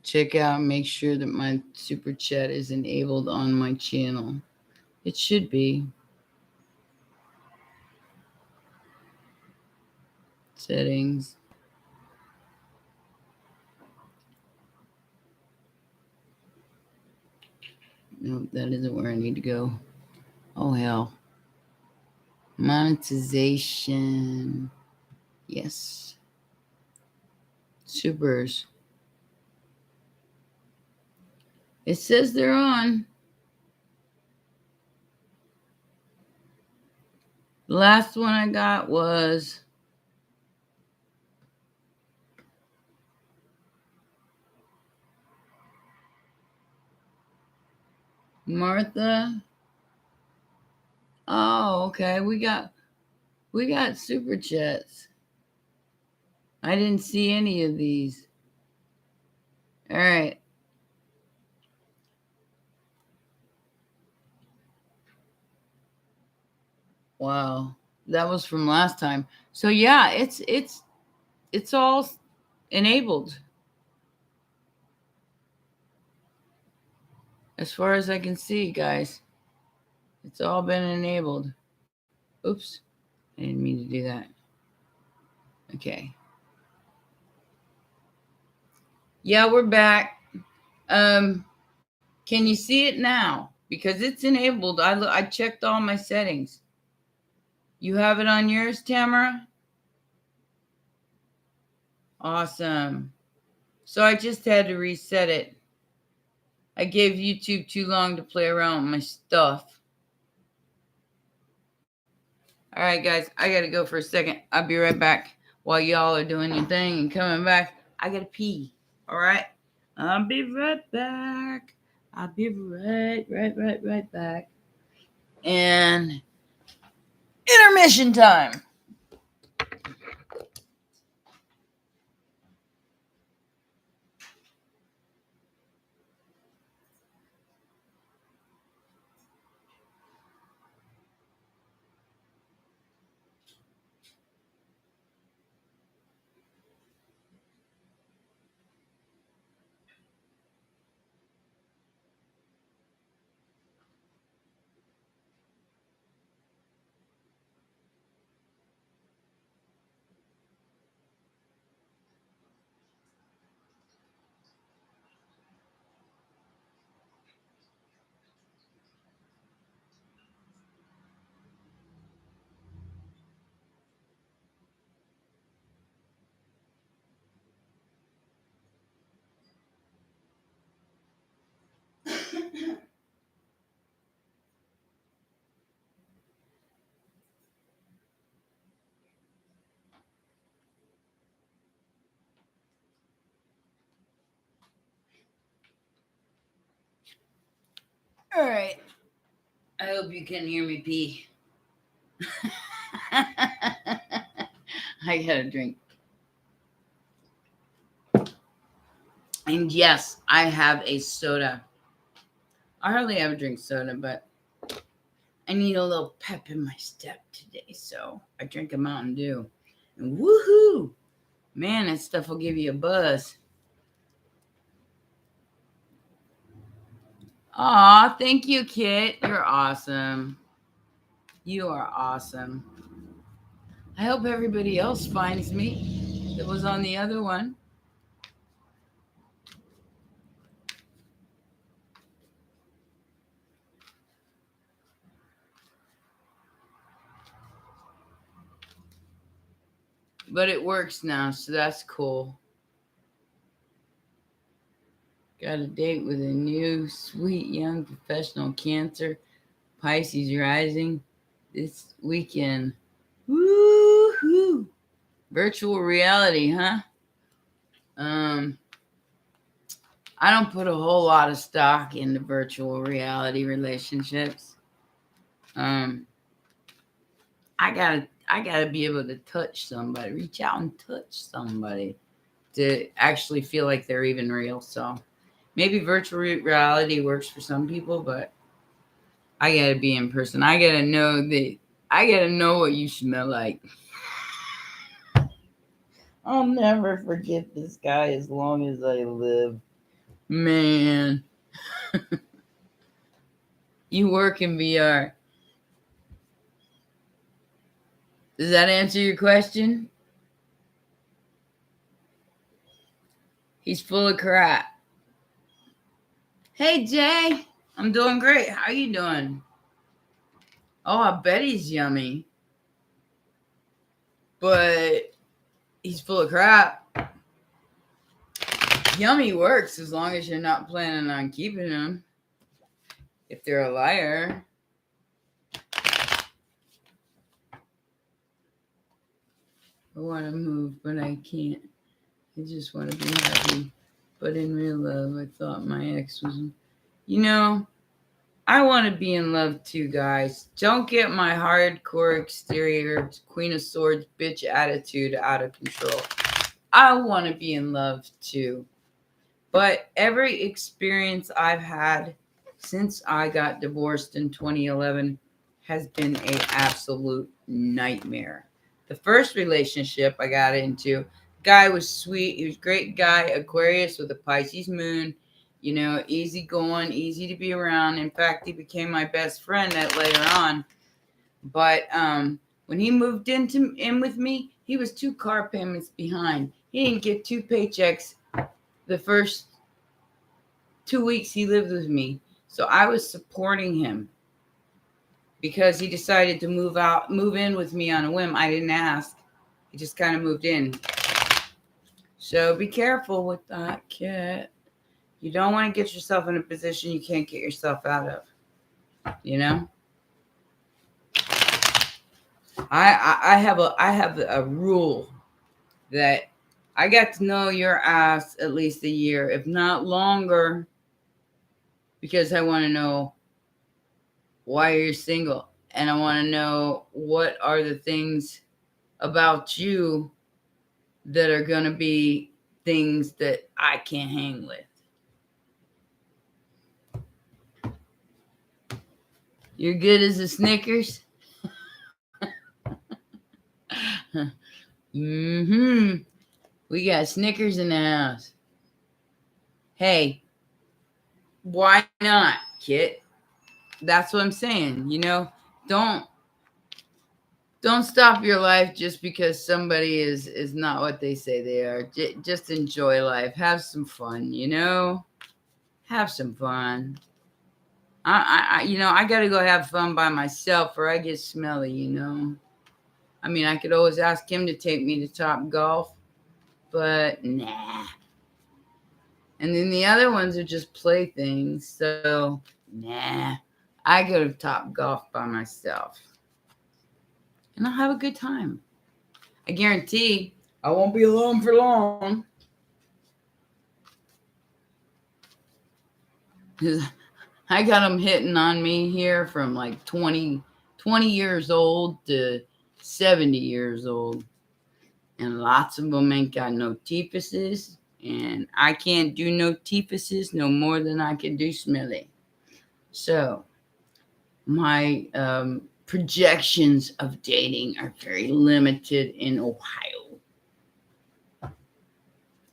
Check out, make sure that my super chat is enabled on my channel. It should be. Settings. Nope, that isn't where I need to go. Oh, hell. Monetization. Yes. Supers. It says they're on. The last one I got was Martha. Oh, okay. We got super chats. I didn't see any of these. All right. Wow. That was from last time. So yeah, it's all enabled. As far as I can see, guys. It's all been enabled. Oops. I didn't mean to do that. Okay. Yeah, we're back. Can you see it now? Because it's enabled. I checked all my settings. You have it on yours, Tamara? Awesome. So I just had to reset it. I gave YouTube too long to play around with my stuff. All right, guys, I got to go for a second. I'll be right back while y'all are doing your thing and coming back. I got to pee. All right? I'll be right back. I'll be right back. And intermission time. All right. I hope you can hear me pee. I got a drink. And yes, I have a soda. I hardly ever drink soda, but I need a little pep in my step today, so I drink a Mountain Dew. And woohoo! Man, that stuff will give you a buzz. Aw, thank you, Kit. You're awesome. You are awesome. I hope everybody else finds me that was on the other one. But it works now, so that's cool. Got a date with a new, sweet, young professional Cancer, Pisces rising this weekend. Woohoo! Virtual reality, huh? I don't put a whole lot of stock into virtual reality relationships. I gotta be able to touch somebody, reach out and touch somebody to actually feel like they're even real. So maybe virtual reality works for some people, but I gotta be in person. I gotta know what you smell like. I'll never forget this guy as long as I live. Man. You work in VR. Does that answer your question? He's full of crap. Hey, Jay. I'm doing great. How you doing? Oh, I bet he's yummy. But he's full of crap. Yummy works as long as you're not planning on keeping him. If they're a liar. I want to move, but I can't. I just want to be happy. But in real love, I thought my ex was... You know, I want to be in love too, guys. Don't get my hardcore exterior, Queen of Swords, bitch attitude out of control. I want to be in love too. But every experience I've had since I got divorced in 2011 has been an absolute nightmare. The first relationship I got into, guy was sweet. He was a great guy, Aquarius with a Pisces moon. You know, easy going, easy to be around. In fact, he became my best friend later on. But when he moved in with me, he was 2 car payments behind. He didn't get 2 paychecks the first 2 weeks he lived with me. So I was supporting him because he decided to move in with me on a whim. I didn't ask. He just kind of moved in. So be careful with that, kid. You don't want to get yourself in a position you can't get yourself out of. You know? I have a rule that I got to know your ass at least a year, if not longer, because I want to know why you're single. And I want to know what are the things about you that are going to be things that I can't hang with. You're good as a Snickers? Mm-hmm. We got Snickers in the house. Hey, why not, Kit? That's what I'm saying. You know, don't stop your life just because somebody is not what they say they are. Just enjoy life. Have some fun, you know? Have some fun. I got to go have fun by myself or I get smelly, you know? I mean, I could always ask him to take me to Top Golf, but nah. And then the other ones are just playthings, so nah. I go to Top Golf by myself. And I'll have a good time. I guarantee I won't be alone for long. I got them hitting on me here from like 20 years old to 70 years old. And lots of them ain't got no teepuses. And I can't do no teepuses no more than I can do smelly. So my projections of dating are very limited in Ohio.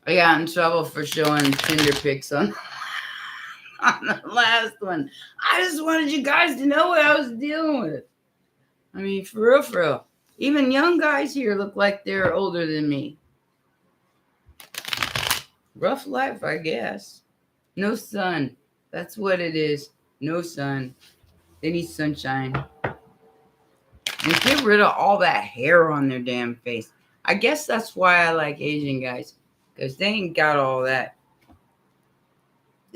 I got in trouble for showing Tinder pics on the last one. I just wanted you guys to know what I was dealing with. I mean, for real, for real. Even young guys here look like they're older than me. Rough life, I guess. No sun. That's what it is. No sun. They need sunshine. And get rid of all that hair on their damn face. I guess that's why I like Asian guys. Because they ain't got all that.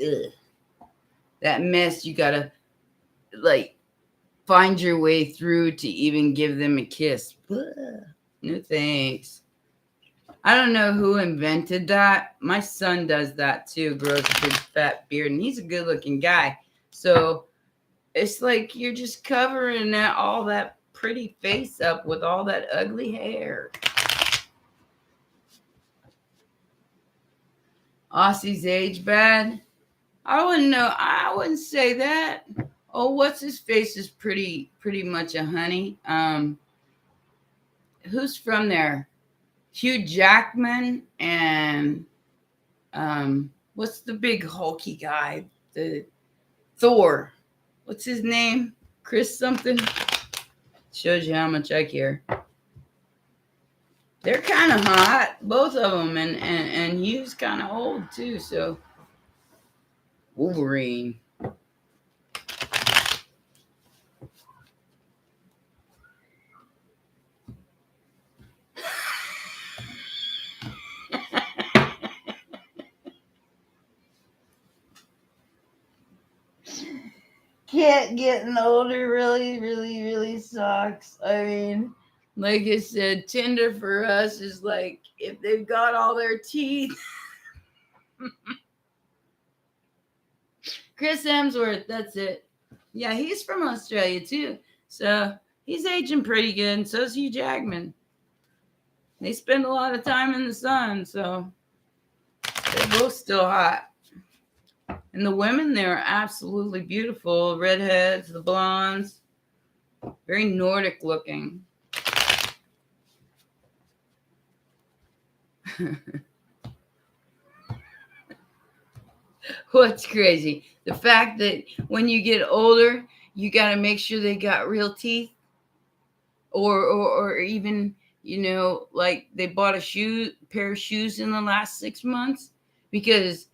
Ugh. That mess you gotta, like, find your way through to even give them a kiss. Ugh. No thanks. I don't know who invented that. My son does that too. Grows a big fat beard. And he's a good looking guy. So it's like you're just covering all that pretty face up with all that ugly hair. Aussies age bad? I wouldn't know. I wouldn't say that. Oh, what's his face is pretty much a honey. Who's from there? Hugh Jackman and What's the big hulky guy? The Thor. What's his name? Chris something. Shows you how much I care. They're kind of hot, both of them, and Hugh's kind of old too. So Wolverine. Kit getting older really sucks. I mean, like I said, Tinder for us is like if they've got all their teeth. Chris Hemsworth, that's it. Yeah, he's from Australia too. So he's aging pretty good, and so's Hugh Jackman. They spend a lot of time in the sun, so they're both still hot. And the women there are absolutely beautiful. Redheads, the blondes, very Nordic looking. What's crazy? The fact that when you get older, you got to make sure they got real teeth, or even, you know, like they bought a pair of shoes in the last 6 months, because,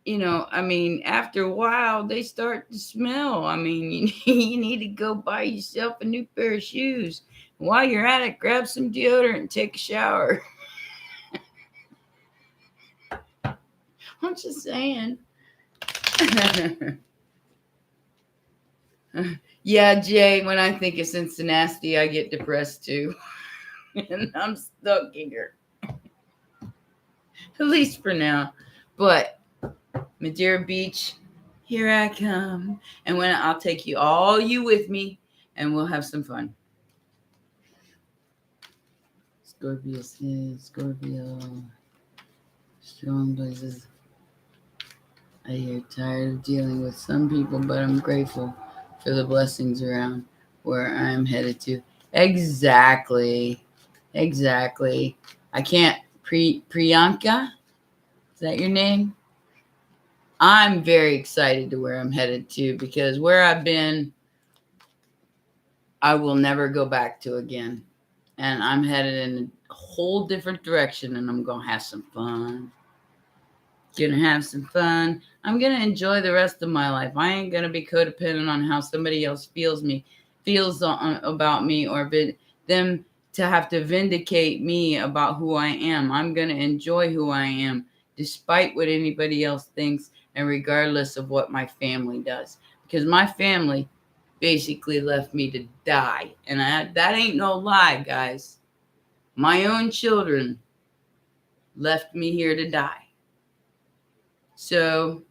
you know, I mean, after a while they start to smell. I mean, you need to go buy yourself a new pair of shoes. While you're at it, grab some deodorant and take a shower. I'm just saying. Yeah, Jay, when I think of Cincinnati, I get depressed too. And I'm stuck here. At least for now. But Madeira Beach, here I come. And when I'll take you with me, and we'll have some fun. Scorpio, strong blazes. I get tired of dealing with some people, but I'm grateful for the blessings around where I'm headed to. Exactly. I can't. Priyanka? Is that your name? I'm very excited to where I'm headed to, because where I've been, I will never go back to again. And I'm headed in a whole different direction, and I'm going to have some fun. I'm going to enjoy the rest of my life. I ain't going to be codependent on how somebody else feels about me, or them to have to vindicate me about who I am. I'm going to enjoy who I am, despite what anybody else thinks, and regardless of what my family does. Because my family basically left me to die. And that ain't no lie, guys. My own children left me here to die. So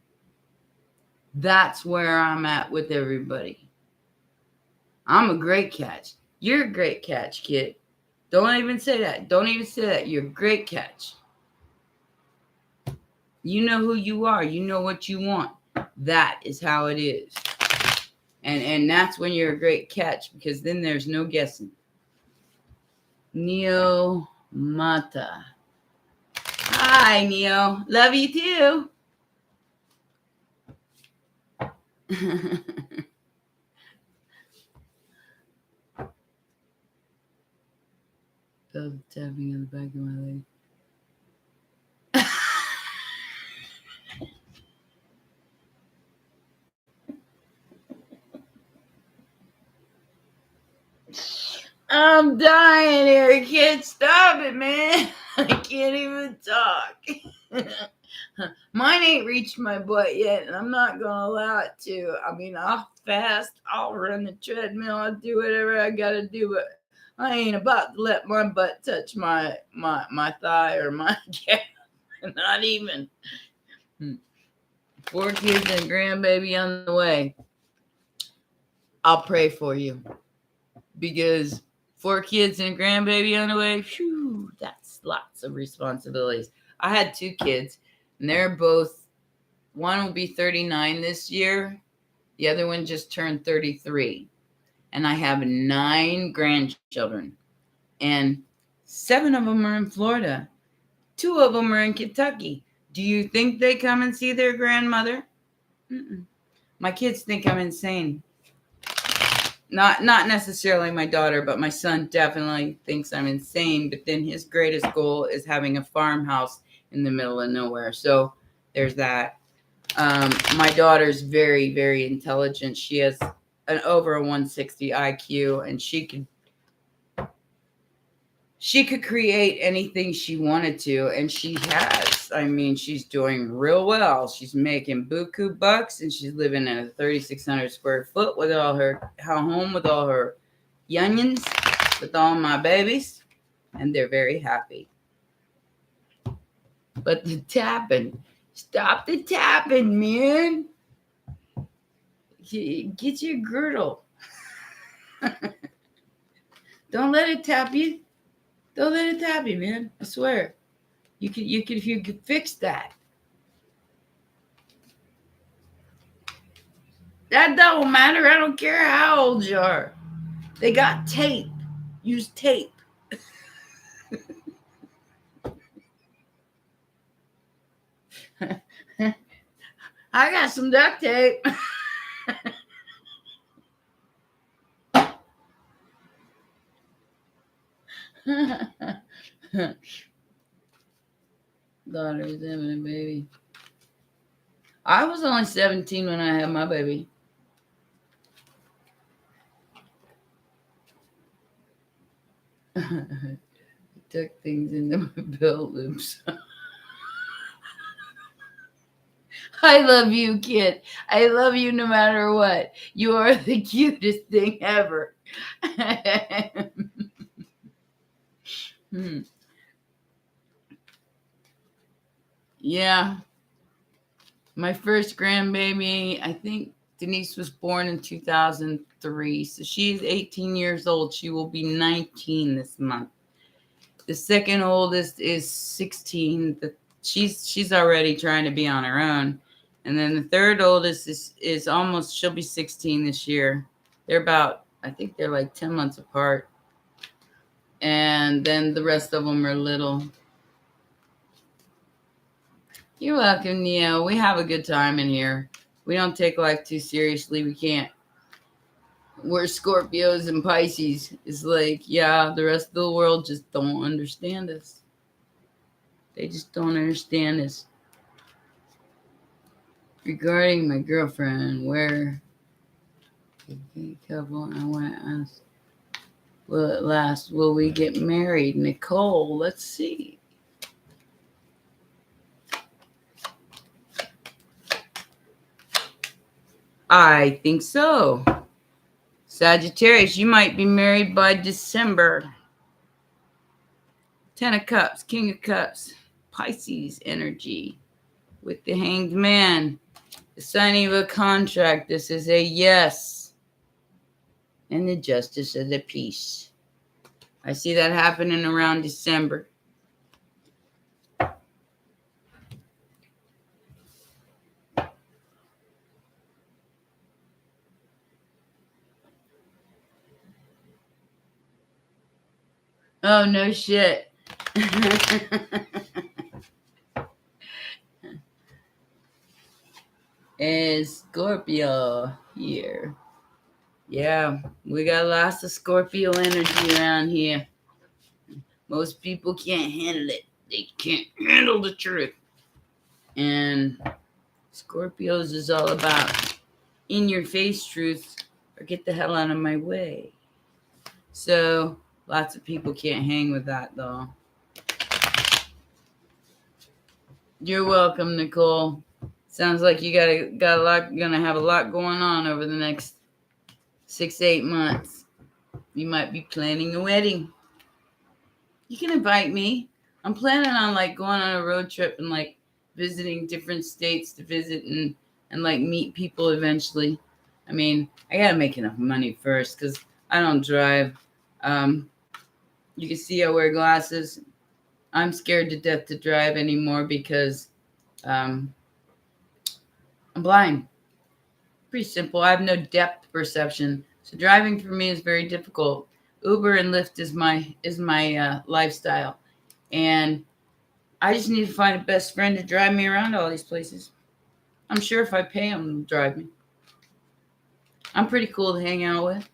that's where I'm at with everybody. I'm a great catch. You're a great catch, kid. Don't even say that. You're a great catch. You know who you are. You know what you want. That is how it is. And that's when you're a great catch, because then there's no guessing. Neo Mata. Hi, Neo. Love you too. Felt tapping on the back of my leg. I'm dying here. I can't stop it, man. I can't even talk. Mine ain't reached my butt yet, and I'm not going to allow it to. I mean, I'll fast. I'll run the treadmill. I'll do whatever I got to do, but I ain't about to let my butt touch my thigh or my calf. Not even. 4 kids and a grandbaby on the way. I'll pray for you, because 4 kids and a grandbaby on the way, whew, that's lots of responsibilities. I had 2 kids, and they're both, one will be 39 this year. The other one just turned 33. And I have 9 grandchildren, and 7 of them are in Florida. 2 of them are in Kentucky. Do you think they come and see their grandmother? Mm-mm. My kids think I'm insane. Not necessarily my daughter, but my son definitely thinks I'm insane. But then his greatest goal is having a farmhouse in the middle of nowhere. So there's that. My daughter's very, very intelligent. She has an over a 160 IQ, and she could create anything she wanted to, and she has. I mean, she's doing real well. She's making buku bucks, and she's living in a 3,600 square foot with all her home with all her youngins, with all my babies, and they're very happy. But the tapping, stop the tapping, man. Get your girdle. Don't let it tap you. Don't let it tap you, man. I swear. You could if you could fix that. That don't matter. I don't care how old you are. They got tape. Use tape. I got some duct tape. Daughter's having a baby. I was only 17 when I had my baby. Took things into my belt loops. I love you, kid. I love you no matter what. You are the cutest thing ever. Yeah. My first grandbaby, I think Denise was born in 2003. So she's 18 years old. She will be 19 this month. The second oldest is 16. She's already trying to be on her own. And then the third oldest is almost, she'll be 16 this year. They're about, I think they're like 10 months apart. And then the rest of them are little. You're welcome, Neo. We have a good time in here. We don't take life too seriously. We can't. We're Scorpios and Pisces. It's like, yeah, the rest of the world just don't understand us. They just don't understand us. Regarding my girlfriend, where couple, I want to ask, will it last? Will we get married? Nicole, let's see. I think so. Sagittarius, you might be married by December. 10 of Cups, King of Cups, Pisces energy with the Hanged Man. The signing of a contract. This is a yes. And the Justice of the Peace. I see that happening around December. Oh, no shit. Is Scorpio here? Yeah, we got lots of Scorpio energy around here. Most people can't handle it. They can't handle the truth. And Scorpios is all about in your face truth or get the hell out of my way. So lots of people can't hang with that though. You're welcome, Nicole. Sounds like you got a lot, gonna have a lot going on over the next 6 to 8 months. You might be planning a wedding. You can invite me. I'm planning on like going on a road trip and like visiting different states to visit and like meet people eventually. I mean, I gotta make enough money first because I don't drive. You can see I wear glasses. I'm scared to death to drive anymore because I'm blind. Pretty simple. I have no depth perception, so driving for me is very difficult. Uber and Lyft is my lifestyle, and I just need to find a best friend to drive me around all these places. I'm sure if I pay him, he'll drive me. I'm pretty cool to hang out with.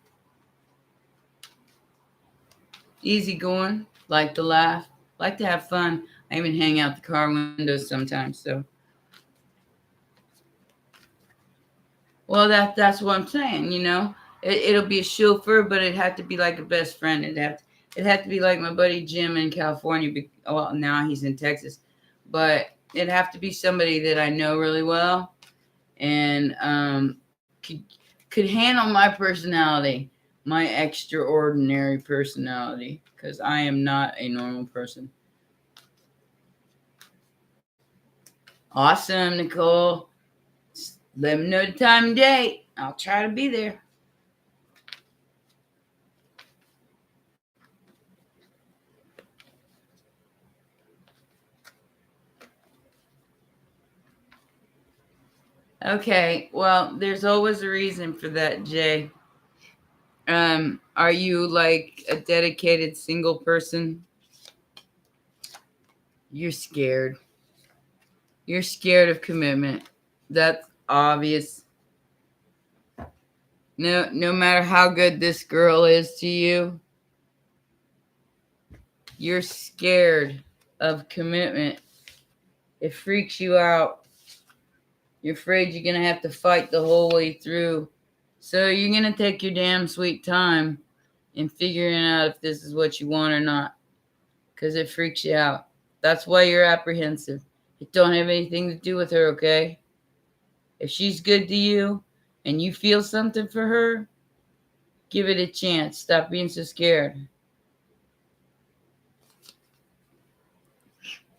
Easy going, like to laugh, like to have fun. I even hang out the car windows sometimes. So, well, that's what I'm saying. It'll be a chauffeur, but it had to be like a best friend. It had to be like my buddy Jim in California. Well, now he's in Texas, but it'd have to be somebody that I know really well and could handle my personality, my extraordinary personality, because I am not a normal person. Awesome, Nicole. Let me know the time and date. I'll try to be there. Okay, well, there's always a reason for that, Jay. Are you like a dedicated single person? You're scared. You're scared of commitment. That's obvious. No matter how good this girl is to you, you're scared of commitment. It freaks you out. You're afraid you're going to have to fight the whole way through. So you're going to take your damn sweet time in figuring out if this is what you want or not, because it freaks you out. That's why you're apprehensive. It don't have anything to do with her, okay? If she's good to you and you feel something for her, give it a chance. Stop being so scared.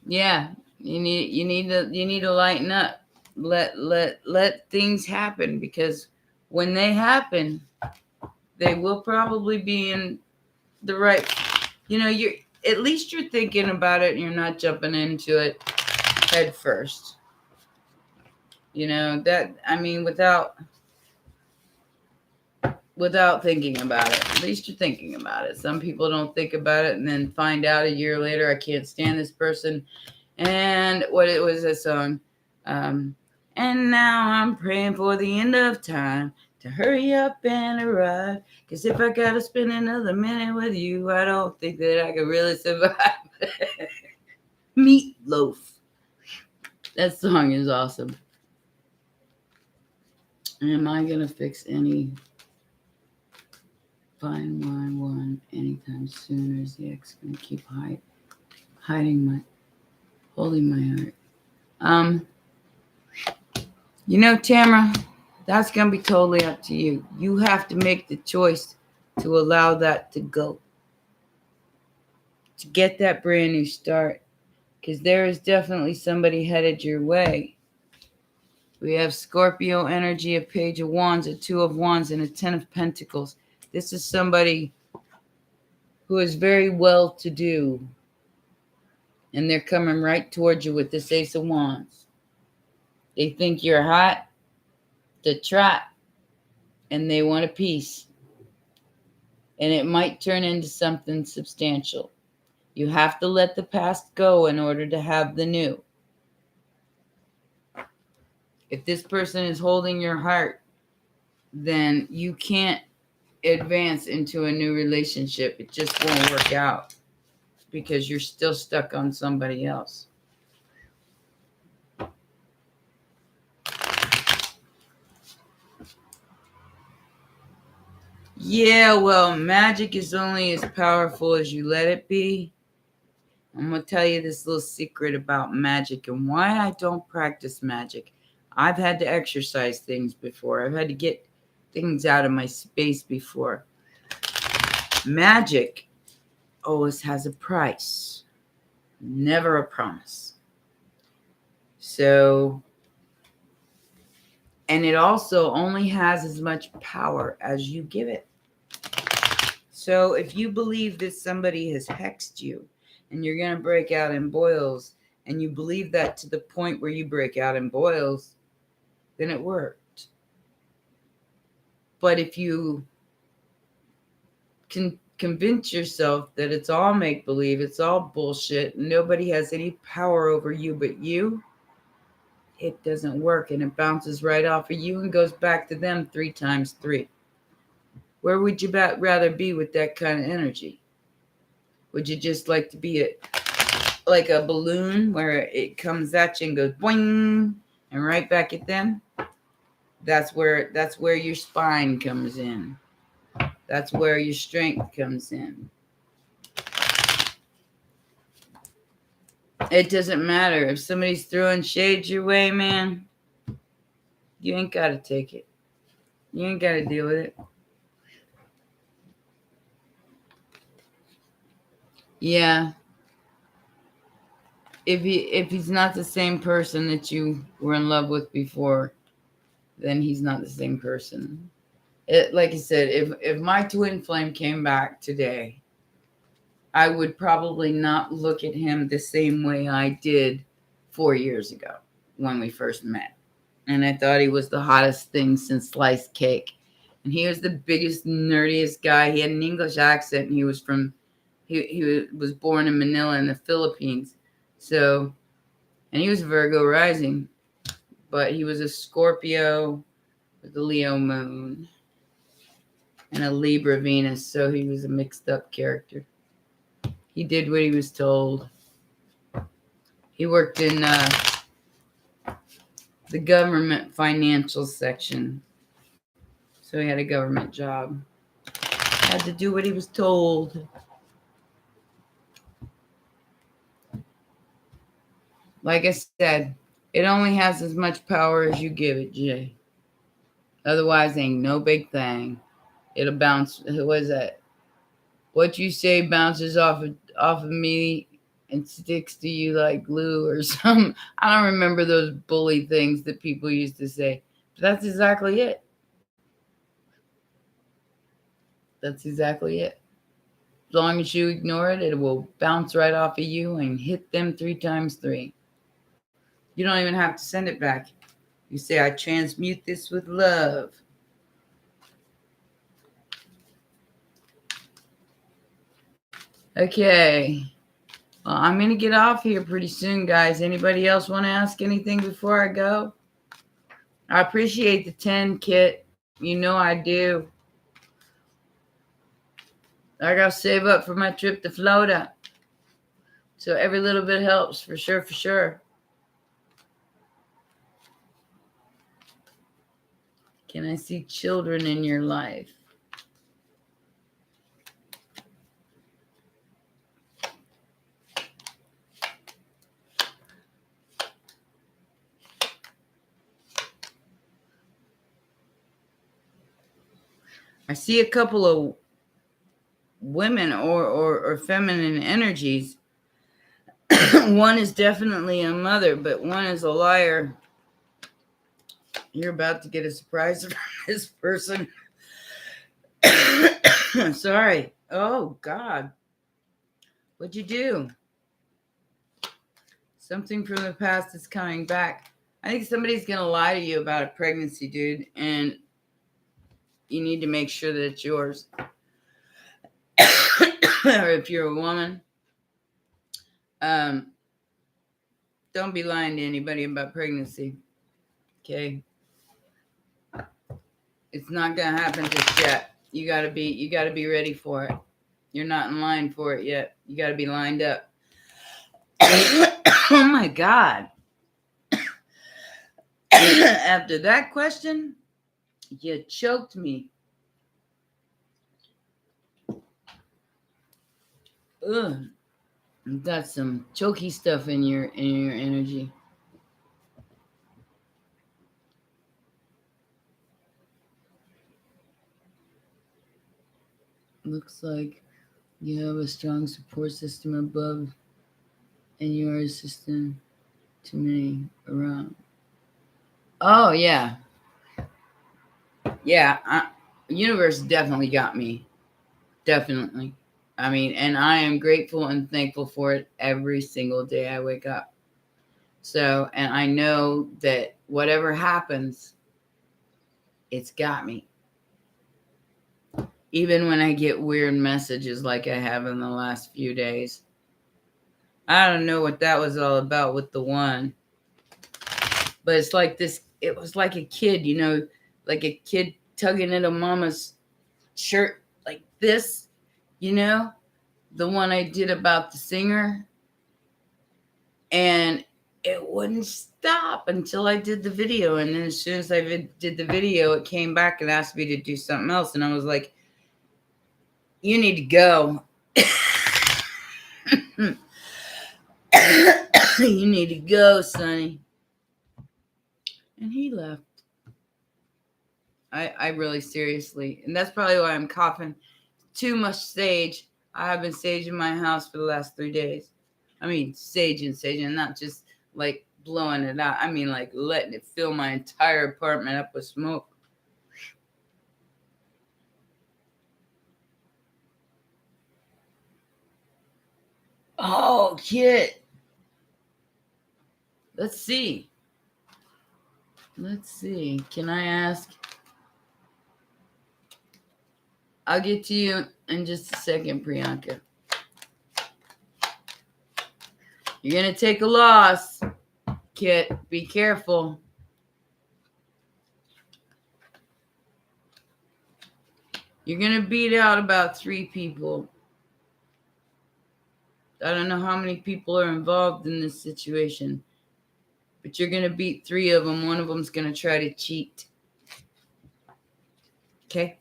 Yeah, you need to lighten up. Let things happen, because when they happen, they will probably be in the right. You're at least you're thinking about it and you're not jumping into it head first. That, I mean, without thinking about it. At least you're thinking about it. Some people don't think about it and then find out a year later, I can't stand this person. And what it was, a song. And now I'm praying for the end of time to hurry up and arrive. Because if I got to spend another minute with you, I don't think that I could really survive. Meatloaf. That song is awesome. Am I going to fix any fine wine one anytime soon, or is the ex going to keep holding my heart? Tamara, that's going to be totally up to you. You have to make the choice to allow that to go, to get that brand new start, because there is definitely somebody headed your way. We have Scorpio energy, a Page of Wands, a Two of Wands, and a Ten of Pentacles. This is somebody who is very well to do, and they're coming right towards you with this Ace of Wands. They think you're hot to trot, and they want a piece. And it might turn into something substantial. You have to let the past go in order to have the new. If this person is holding your heart, then you can't advance into a new relationship. It just won't work out because you're still stuck on somebody else. Yeah, well, magic is only as powerful as you let it be. I'm going to tell you this little secret about magic and why I don't practice magic. I've had to exercise things before. I've had to get things out of my space before. Magic always has a price, never a promise. So, and it also only has as much power as you give it. So if you believe that somebody has hexed you and you're going to break out in boils, and you believe that to the point where you break out in boils, then it worked. But if you can convince yourself that it's all make-believe, it's all bullshit, nobody has any power over you but you, it doesn't work, and it bounces right off of you and goes back to them 3 times 3. Where would you rather be with that kind of energy? Would you just like to be like a balloon where it comes at you and goes boing and right back at them? That's where your spine comes in. That's where your strength comes in. It doesn't matter if somebody's throwing shade your way, man. You ain't got to take it. You ain't got to deal with it. Yeah. If he's not the same person that you were in love with before, then he's not the same person. Like I said, if my twin flame came back today, I would probably not look at him the same way I did 4 years ago when we first met. And I thought he was the hottest thing since sliced cake. And he was the biggest, nerdiest guy. He had an English accent. And he was born in Manila in the Philippines. So, and he was Virgo rising. But he was a Scorpio with a Leo moon and a Libra Venus. So he was a mixed up character. He did what he was told. He worked in the government financial section. So he had a government job. Had to do what he was told. Like I said, it only has as much power as you give it, Jay. Otherwise, ain't no big thing. It'll bounce. What is that? What you say bounces off of me and sticks to you like glue or something. I don't remember those bully things that people used to say. But that's exactly it. That's exactly it. As long as you ignore it, it will bounce right off of you and hit them 3 times 3. You don't even have to send it back. You say, I transmute this with love. Okay. Well, I'm going to get off here pretty soon, guys. Anybody else want to ask anything before I go? I appreciate the 10, Kit. You know I do. I got to save up for my trip to Florida. So every little bit helps, for sure, for sure. Can I see children in your life? I see a couple of women or feminine energies. One is definitely a mother, but one is a liar. You're about to get a surprise from this person. Sorry. Oh, God. What'd you do? Something from the past is coming back. I think somebody's going to lie to you about a pregnancy, dude, and you need to make sure that it's yours. Or if you're a woman, don't be lying to anybody about pregnancy. Okay? It's not going to happen just yet. You got to be ready for it. You're not in line for it yet. You got to be lined up. Oh my God. After that question, you choked me. Ugh. You got some choky stuff in your energy. Looks like you have a strong support system above, and you are assistant to many around. Oh yeah, yeah. Universe definitely got me. Definitely. I mean, and I am grateful and thankful for it every single day I wake up. So, and I know that whatever happens, it's got me. Even when I get weird messages like I have in the last few days. I don't know what that was all about with the one. But it's like this, it was like a kid, like a kid tugging at a mama's shirt like this, the one I did about the singer. And it wouldn't stop until I did the video. And then as soon as I did the video, it came back and asked me to do something else. And I was like, you need to go. You need to go, Sonny. And he left. I really seriously. And that's probably why I'm coughing. Too much sage. I have been saging my house for the last 3 days. I mean, saging, not just like blowing it out. I mean, like letting it fill my entire apartment up with smoke. Oh, kid. Let's see. Can I ask? I'll get to you in just a second, Priyanka. You're going to take a loss, Kit. Be careful. You're going to beat out about 3 people. I don't know how many people are involved in this situation, but you're going to beat 3 of them. One of them's going to try to cheat. Okay?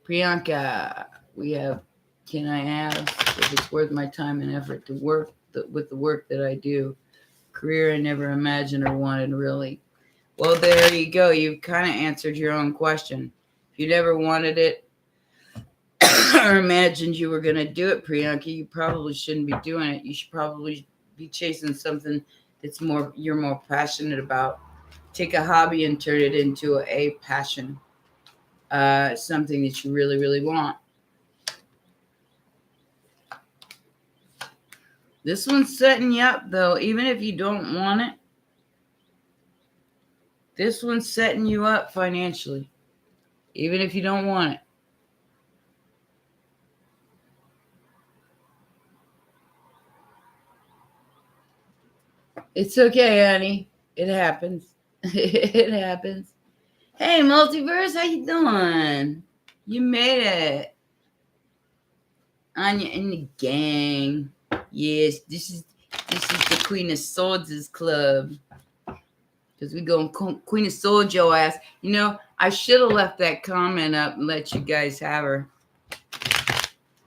Priyanka, can I ask if it's worth my time and effort to work with the work that I do? Career I never imagined or wanted, really. Well, there you go. You've kind of answered your own question. If you never wanted it or imagined you were going to do it, Priyanka, you probably shouldn't be doing it. You should probably be chasing something you're more passionate about. Take a hobby and turn it into a passion. Something that you really, really want. This one's setting you up, though, even if you don't want it. This one's setting you up financially, even if you don't want it. It's okay, honey. It happens. It happens. Hey, Multiverse, how you doing? You made it. Anya in the gang. Yes, this is the Queen of Swords' club. Because we go Queen of Swords your ass. I should have left that comment up and let you guys have her.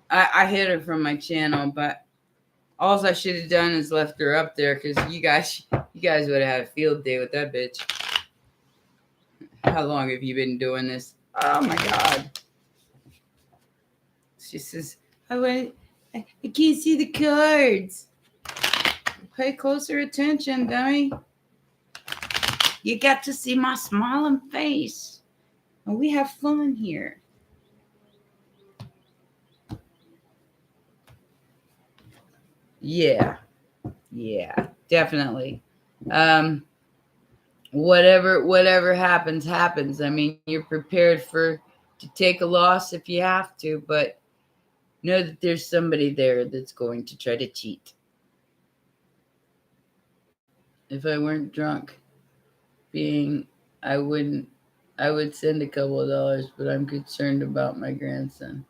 I hid her from my channel, but all I should have done is left her up there because you guys would have had a field day with that bitch. How long have you been doing this? Oh my God. She says, I can't see the cards. Pay closer attention, dummy. You got to see my smiling face. And we have fun here. Yeah, definitely. Whatever happens. I mean, you're prepared to take a loss if you have to, but know that there's somebody there that's going to try to cheat. If I weren't drunk, I would send a couple of dollars, but I'm concerned about my grandson.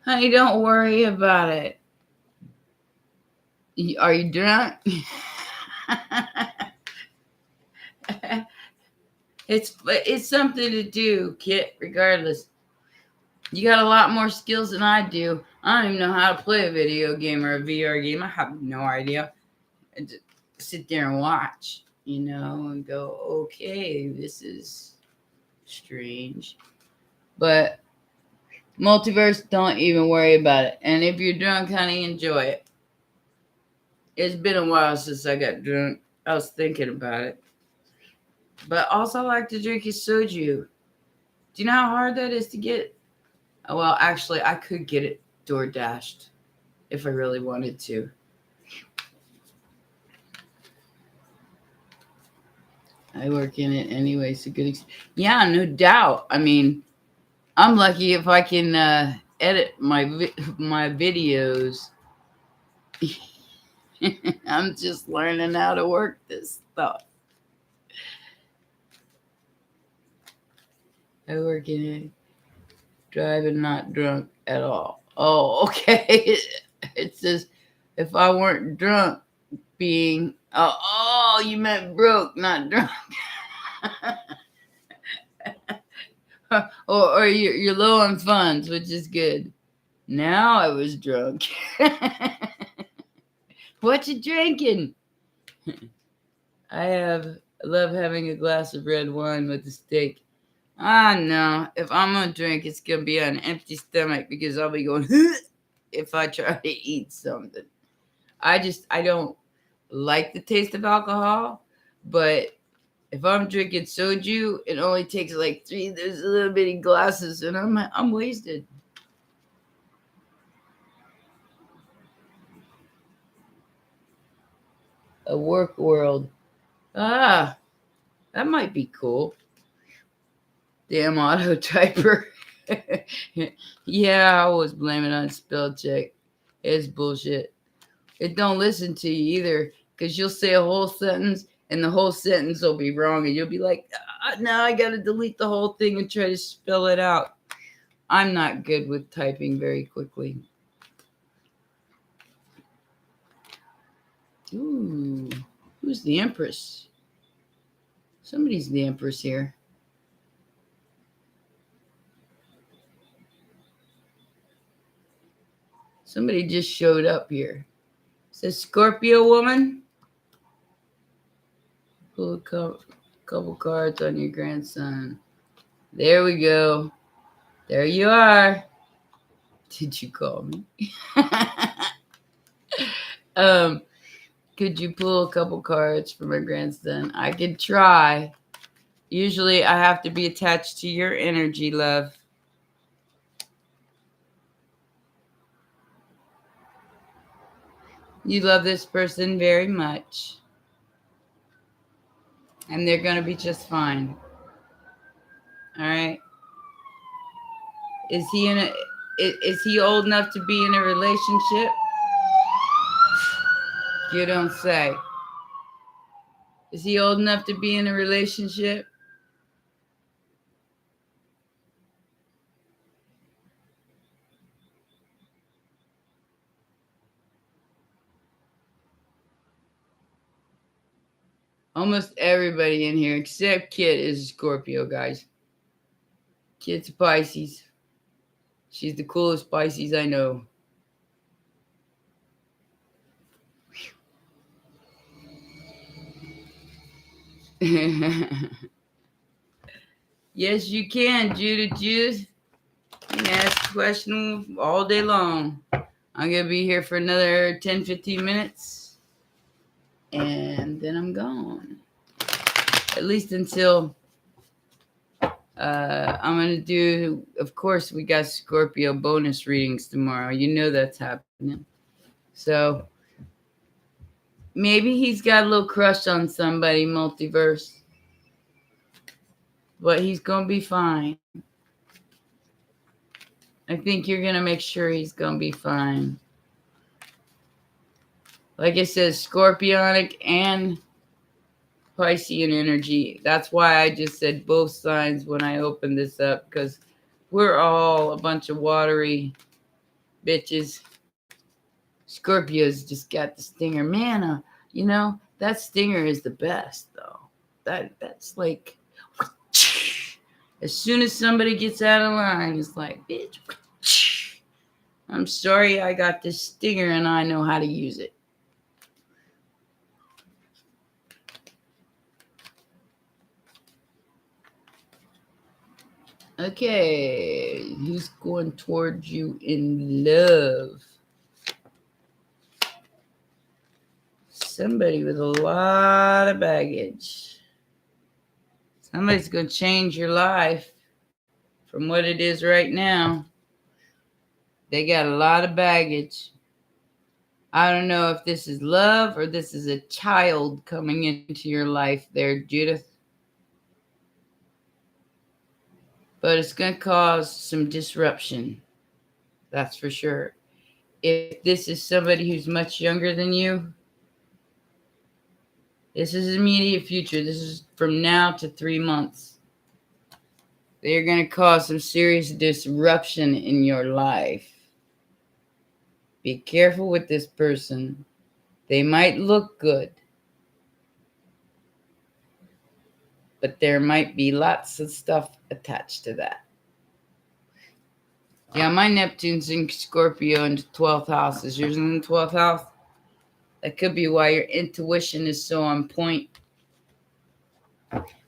Honey, don't worry about it. Are you drunk? It's something to do, Kit, regardless. You got a lot more skills than I do. I don't even know how to play a video game or a VR game. I have no idea. I just sit there and watch, and go, okay, this is strange. But Multiverse, don't even worry about it. And if you're drunk, honey, enjoy it. It's been a while since I got drunk. I was thinking about it. But also I like to drink his soju. Do you know how hard that is to get? Well, actually, I could get it door dashed if I really wanted to. I work in it anyway, so good. Yeah, no doubt. I mean, I'm lucky if I can edit my videos. I'm just learning how to work this stuff. I work in it, driving not drunk at all. Oh, okay. It says if I weren't drunk, being you meant broke, not drunk. or you're low on funds, which is good. Now I was drunk. What you drinking? I love having a glass of red wine with a steak. Ah, no. If I'm gonna drink, it's gonna be on an empty stomach because I'll be going if I try to eat something. I don't like the taste of alcohol, but if I'm drinking soju, it only takes like three. There's a little bitty glasses, and I'm wasted. A work world. Ah, that might be cool. Damn auto typer. Yeah, I always blame it on spell check. It's bullshit. It don't listen to you either, because you'll say a whole sentence and the whole sentence will be wrong, and you'll be like, now I gotta delete the whole thing and try to spell it out. I'm not good with typing very quickly. Ooh, who's the Empress? Somebody's the Empress here. Somebody just showed up here. It says Scorpio woman. Pull a couple cards on your grandson. There we go. There you are. Did you call me? Could you pull a couple cards for my grandson? I could try. Usually I have to be attached to your energy, love. You love this person very much. And they're going to be just fine. All right. Is he old enough to be in a relationship? You don't say. Is he old enough to be in a relationship? Almost everybody in here except Kit is a Scorpio, guys. Kit's a Pisces. She's the coolest Pisces I know. Yes, you can, Judith. You can ask a question all day long. I'm going to be here for another 10, 15 minutes. And then I'm gone. At least until I'm going to do, of course, we got Scorpio bonus readings tomorrow. You know that's happening. So maybe he's got a little crush on somebody, multiverse. But he's going to be fine. I think you're going to make sure he's going to be fine. Like I said, Scorpionic and Piscean energy. That's why I just said both signs when I opened this up, because we're all a bunch of watery bitches. Scorpios just got the stinger. Man, that stinger is the best, though. That's like, as soon as somebody gets out of line, it's like, bitch, I'm sorry I got this stinger and I know how to use it. Okay, who's going towards you in love? Somebody with a lot of baggage. Somebody's going to change your life from what it is right now. They got a lot of baggage. I don't know if this is love or this is a child coming into your life there, Judith. but it's going to cause some disruption. That's for sure. If this is somebody who's much younger than you, this is immediate future. This is from now to 3 months. They're going to cause some serious disruption in your life. Be careful with this person. They might look good, but there might be lots of stuff attached to that. Yeah, my Neptune's in Scorpio in the 12th house. Is yours in the 12th house? That could be why your intuition is so on point.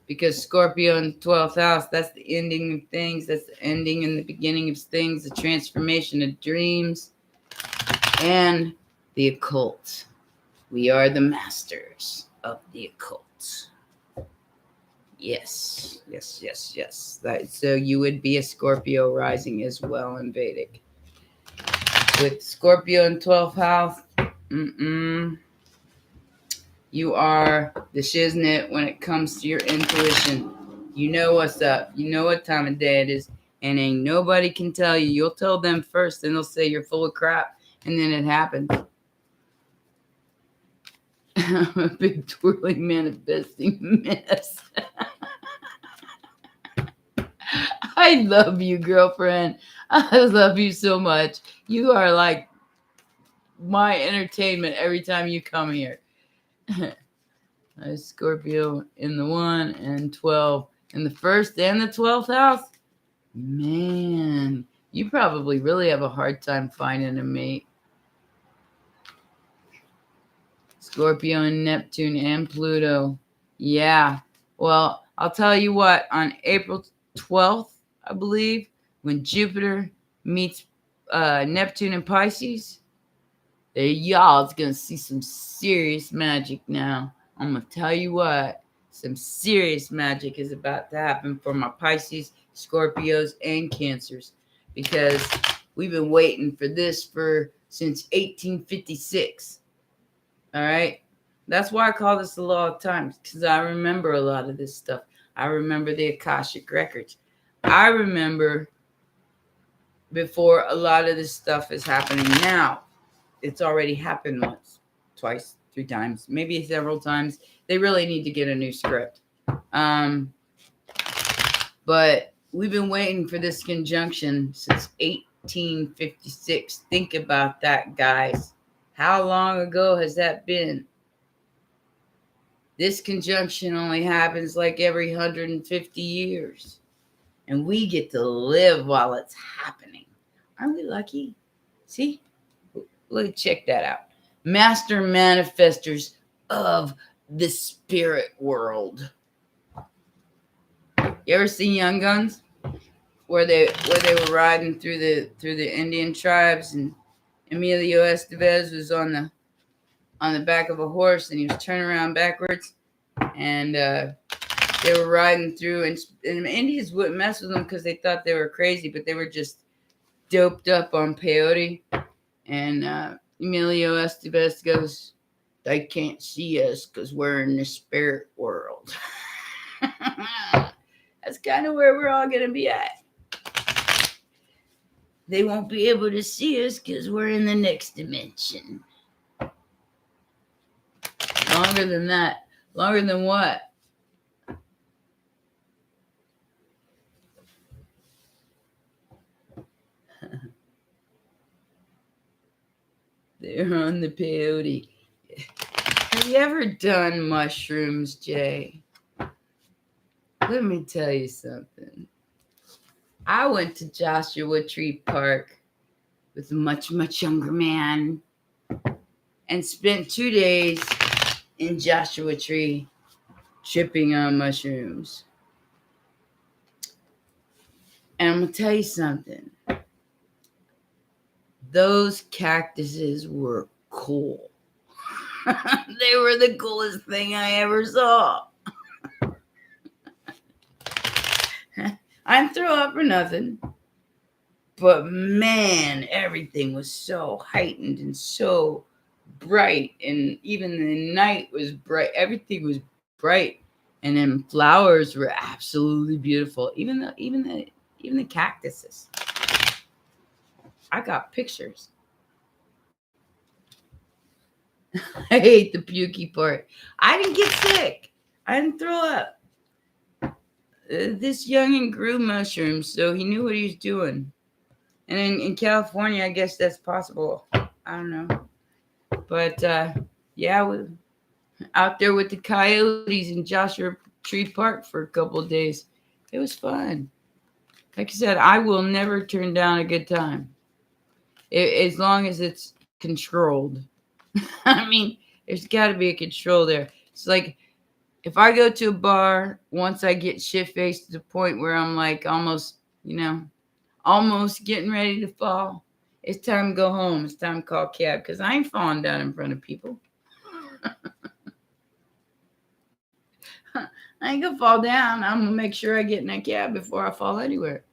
Because Scorpio in the 12th house, that's the ending of things. That's the ending and the beginning of things. The transformation of dreams and the occult. We are the masters of the occult. Yes. So you would be a Scorpio rising as well in Vedic. With Scorpio in 12th house, you are the shiznit when it comes to your intuition. You know what's up. You know what time of day it is. And ain't nobody can tell you. You'll tell them first, and they'll say you're full of crap. And then it happens. I'm a big twirling manifesting mess. I love you, girlfriend. I love you so much. You are like my entertainment every time you come here. Scorpio in the 1 and 12 in the 1st and the 12th house. Man, you probably really have a hard time finding a mate. Scorpio and Neptune and Pluto. Yeah. Well, I'll tell you what, on April 12th, I believe, when Jupiter meets Neptune and Pisces, y'all is going to see some serious magic now. I'm going to tell you what, some serious magic is about to happen for my Pisces, Scorpios, and Cancers, because we've been waiting for this since 1856. All right? That's why I call this the law of time, because I remember a lot of this stuff. I remember the Akashic records. I remember before a lot of this stuff is happening now. It's already happened once, twice, 3 times, maybe several times. They really need to get a new script. But we've been waiting for this conjunction since 1856. Think about that, guys. How long ago has that been? This conjunction only happens like every 150 years. And we get to live while it's happening. Aren't we lucky? See? Look, check that out. Master manifestors of the spirit world. You ever seen Young Guns? Where they were riding through the Indian tribes, and Emilio Estevez was on the back of a horse, and he was turning around backwards, and they were riding through, and Indians wouldn't mess with them because they thought they were crazy, but they were just doped up on peyote. And Emilio Estevez goes, "They can't see us because we're in the spirit world." That's kind of where we're all going to be at. They won't be able to see us because we're in the next dimension. Longer than that. Longer than what? They're on the peyote. Have you ever done mushrooms, Jay? Let me tell you something. I went to Joshua Tree Park with a much, much younger man and spent 2 days in Joshua Tree tripping on mushrooms. And I'm going to tell you something. Those cactuses were cool. They were the coolest thing I ever saw. I didn't throw up or nothing. But man, everything was so heightened and so bright. And even the night was bright. Everything was bright. And then flowers were absolutely beautiful. Even even the cactuses. I got pictures. I hate the pukey part. I didn't get sick. I didn't throw up. This youngin' grew mushrooms, so he knew what he was doing. And in California, I guess that's possible. I don't know. But yeah, out there with the coyotes in Joshua Tree Park for a couple of days. It was fun. Like I said, I will never turn down a good time. As long as it's controlled. I mean, there's got to be a control there. It's like if I go to a bar, once I get shit-faced to the point where I'm like almost, almost getting ready to fall, it's time to go home. It's time to call a cab because I ain't falling down in front of people. I ain't gonna fall down. I'm gonna make sure I get in that cab before I fall anywhere.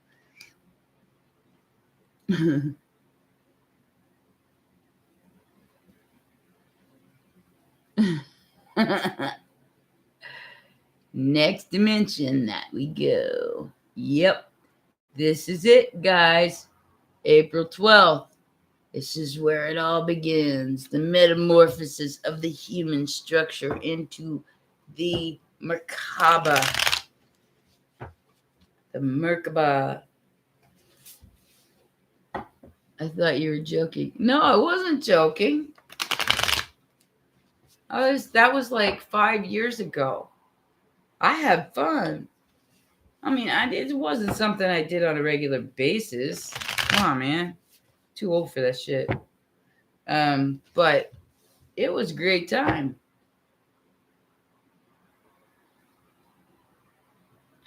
Next dimension that we go. Yep. This is it, guys. April 12th. This is where it all begins. The metamorphosis of the human structure into the Merkaba. The Merkaba. I thought you were joking. No, I wasn't joking. That was like 5 years ago. I had fun. I mean, it wasn't something I did on a regular basis. Come on, man. Too old for that shit. But it was a great time.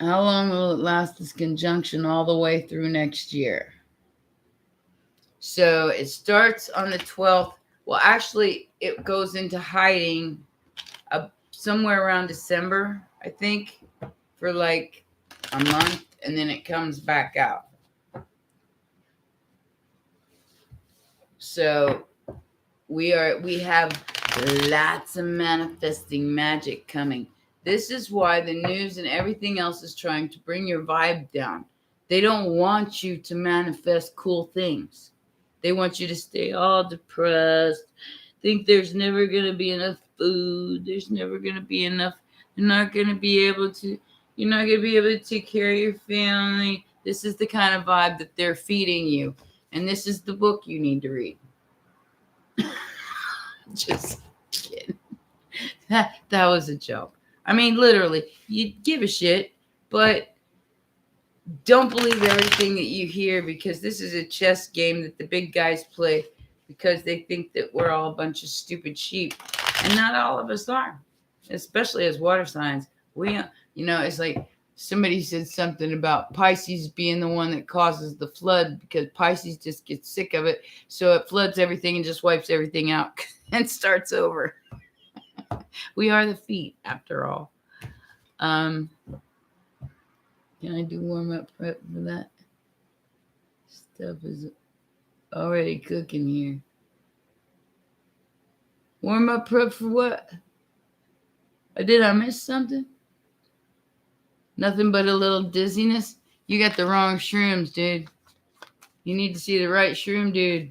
How long will it last, this conjunction, all the way through next year? So it starts on the 12th. Well, actually, it goes into hiding somewhere around December, I think, for like a month, and then it comes back out. So we have lots of manifesting magic coming. This is why the news and everything else is trying to bring your vibe down. They don't want you to manifest cool things. They want you to stay all depressed, think there's never going to be enough food, there's never going to be enough, you're not going to be able to take care of your family. This is the kind of vibe that they're feeding you. And this is the book you need to read. Just kidding. That was a joke. I mean, literally, you give a shit, but don't believe everything that you hear, because this is a chess game that the big guys play because they think that we're all a bunch of stupid sheep. And not all of us are, especially as water signs. It's like somebody said something about Pisces being the one that causes the flood because Pisces just gets sick of it. So it floods everything and just wipes everything out and starts over. We are the feet, after all. Can I do warm-up prep for that? Stuff is already cooking here. Warm-up prep for what? Did I miss something? Nothing but a little dizziness? You got the wrong shrooms, dude. You need to see the right shroom, dude.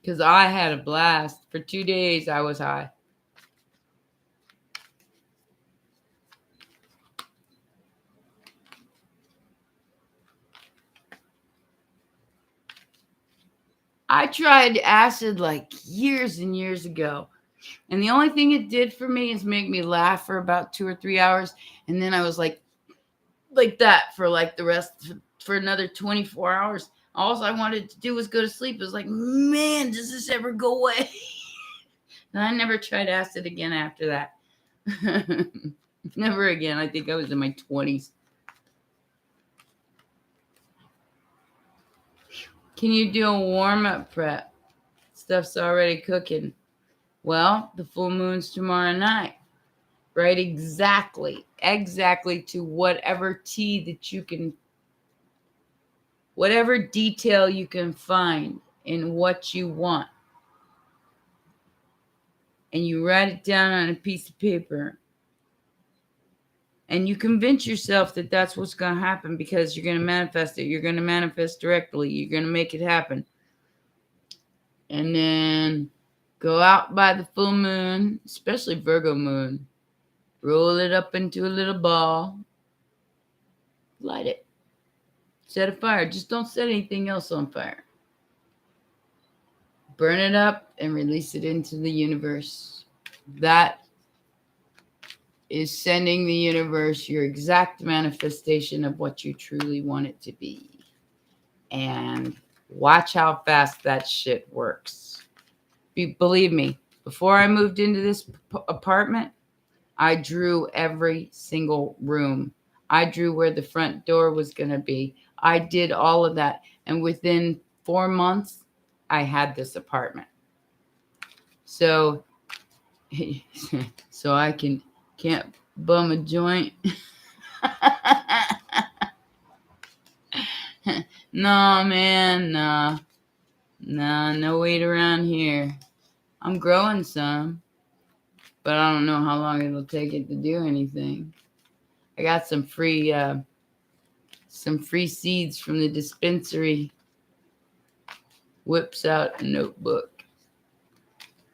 Because I had a blast. For 2 days, I was high. I tried acid like years and years ago. And the only thing it did for me is make me laugh for about 2 or 3 hours. And then I was like that for like the rest, for another 24 hours. All I wanted to do was go to sleep. It was like, man, does this ever go away? And I never tried acid again after that. Never again. I think I was in my 20s. Can you do a warm-up prep? Stuff's already cooking. Well, the full moon's tomorrow night. Right? Exactly to whatever tea that you can, whatever detail you can find in what you want. And you write it down on a piece of paper. And you convince yourself that that's what's going to happen because you're going to manifest it. You're going to manifest directly. You're going to make it happen. And then go out by the full moon, especially Virgo moon. Roll it up into a little ball. Light it. Set a fire. Just don't set anything else on fire. Burn it up and release it into the universe. That is sending the universe your exact manifestation of what you truly want it to be. And watch how fast that shit works. Believe me, before I moved into this apartment, I drew every single room. I drew where the front door was going to be. I did all of that. And within 4 months, I had this apartment. So I can't bum a joint. No, man, no weed around here. I'm growing some, but I don't know how long it'll take it to do anything. I got some free seeds from the dispensary. Whips out a notebook.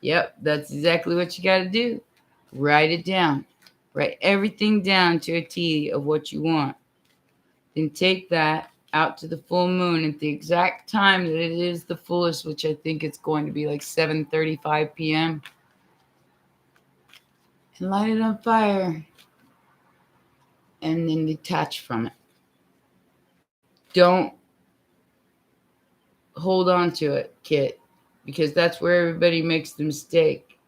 Yep, that's exactly what you got to do. Write it down. Write everything down to a T of what you want. Then take that out to the full moon at the exact time that it is the fullest, which I think it's going to be like 7:35 p.m. And light it on fire. And then detach from it. Don't hold on to it, Kit, because that's where everybody makes the mistake.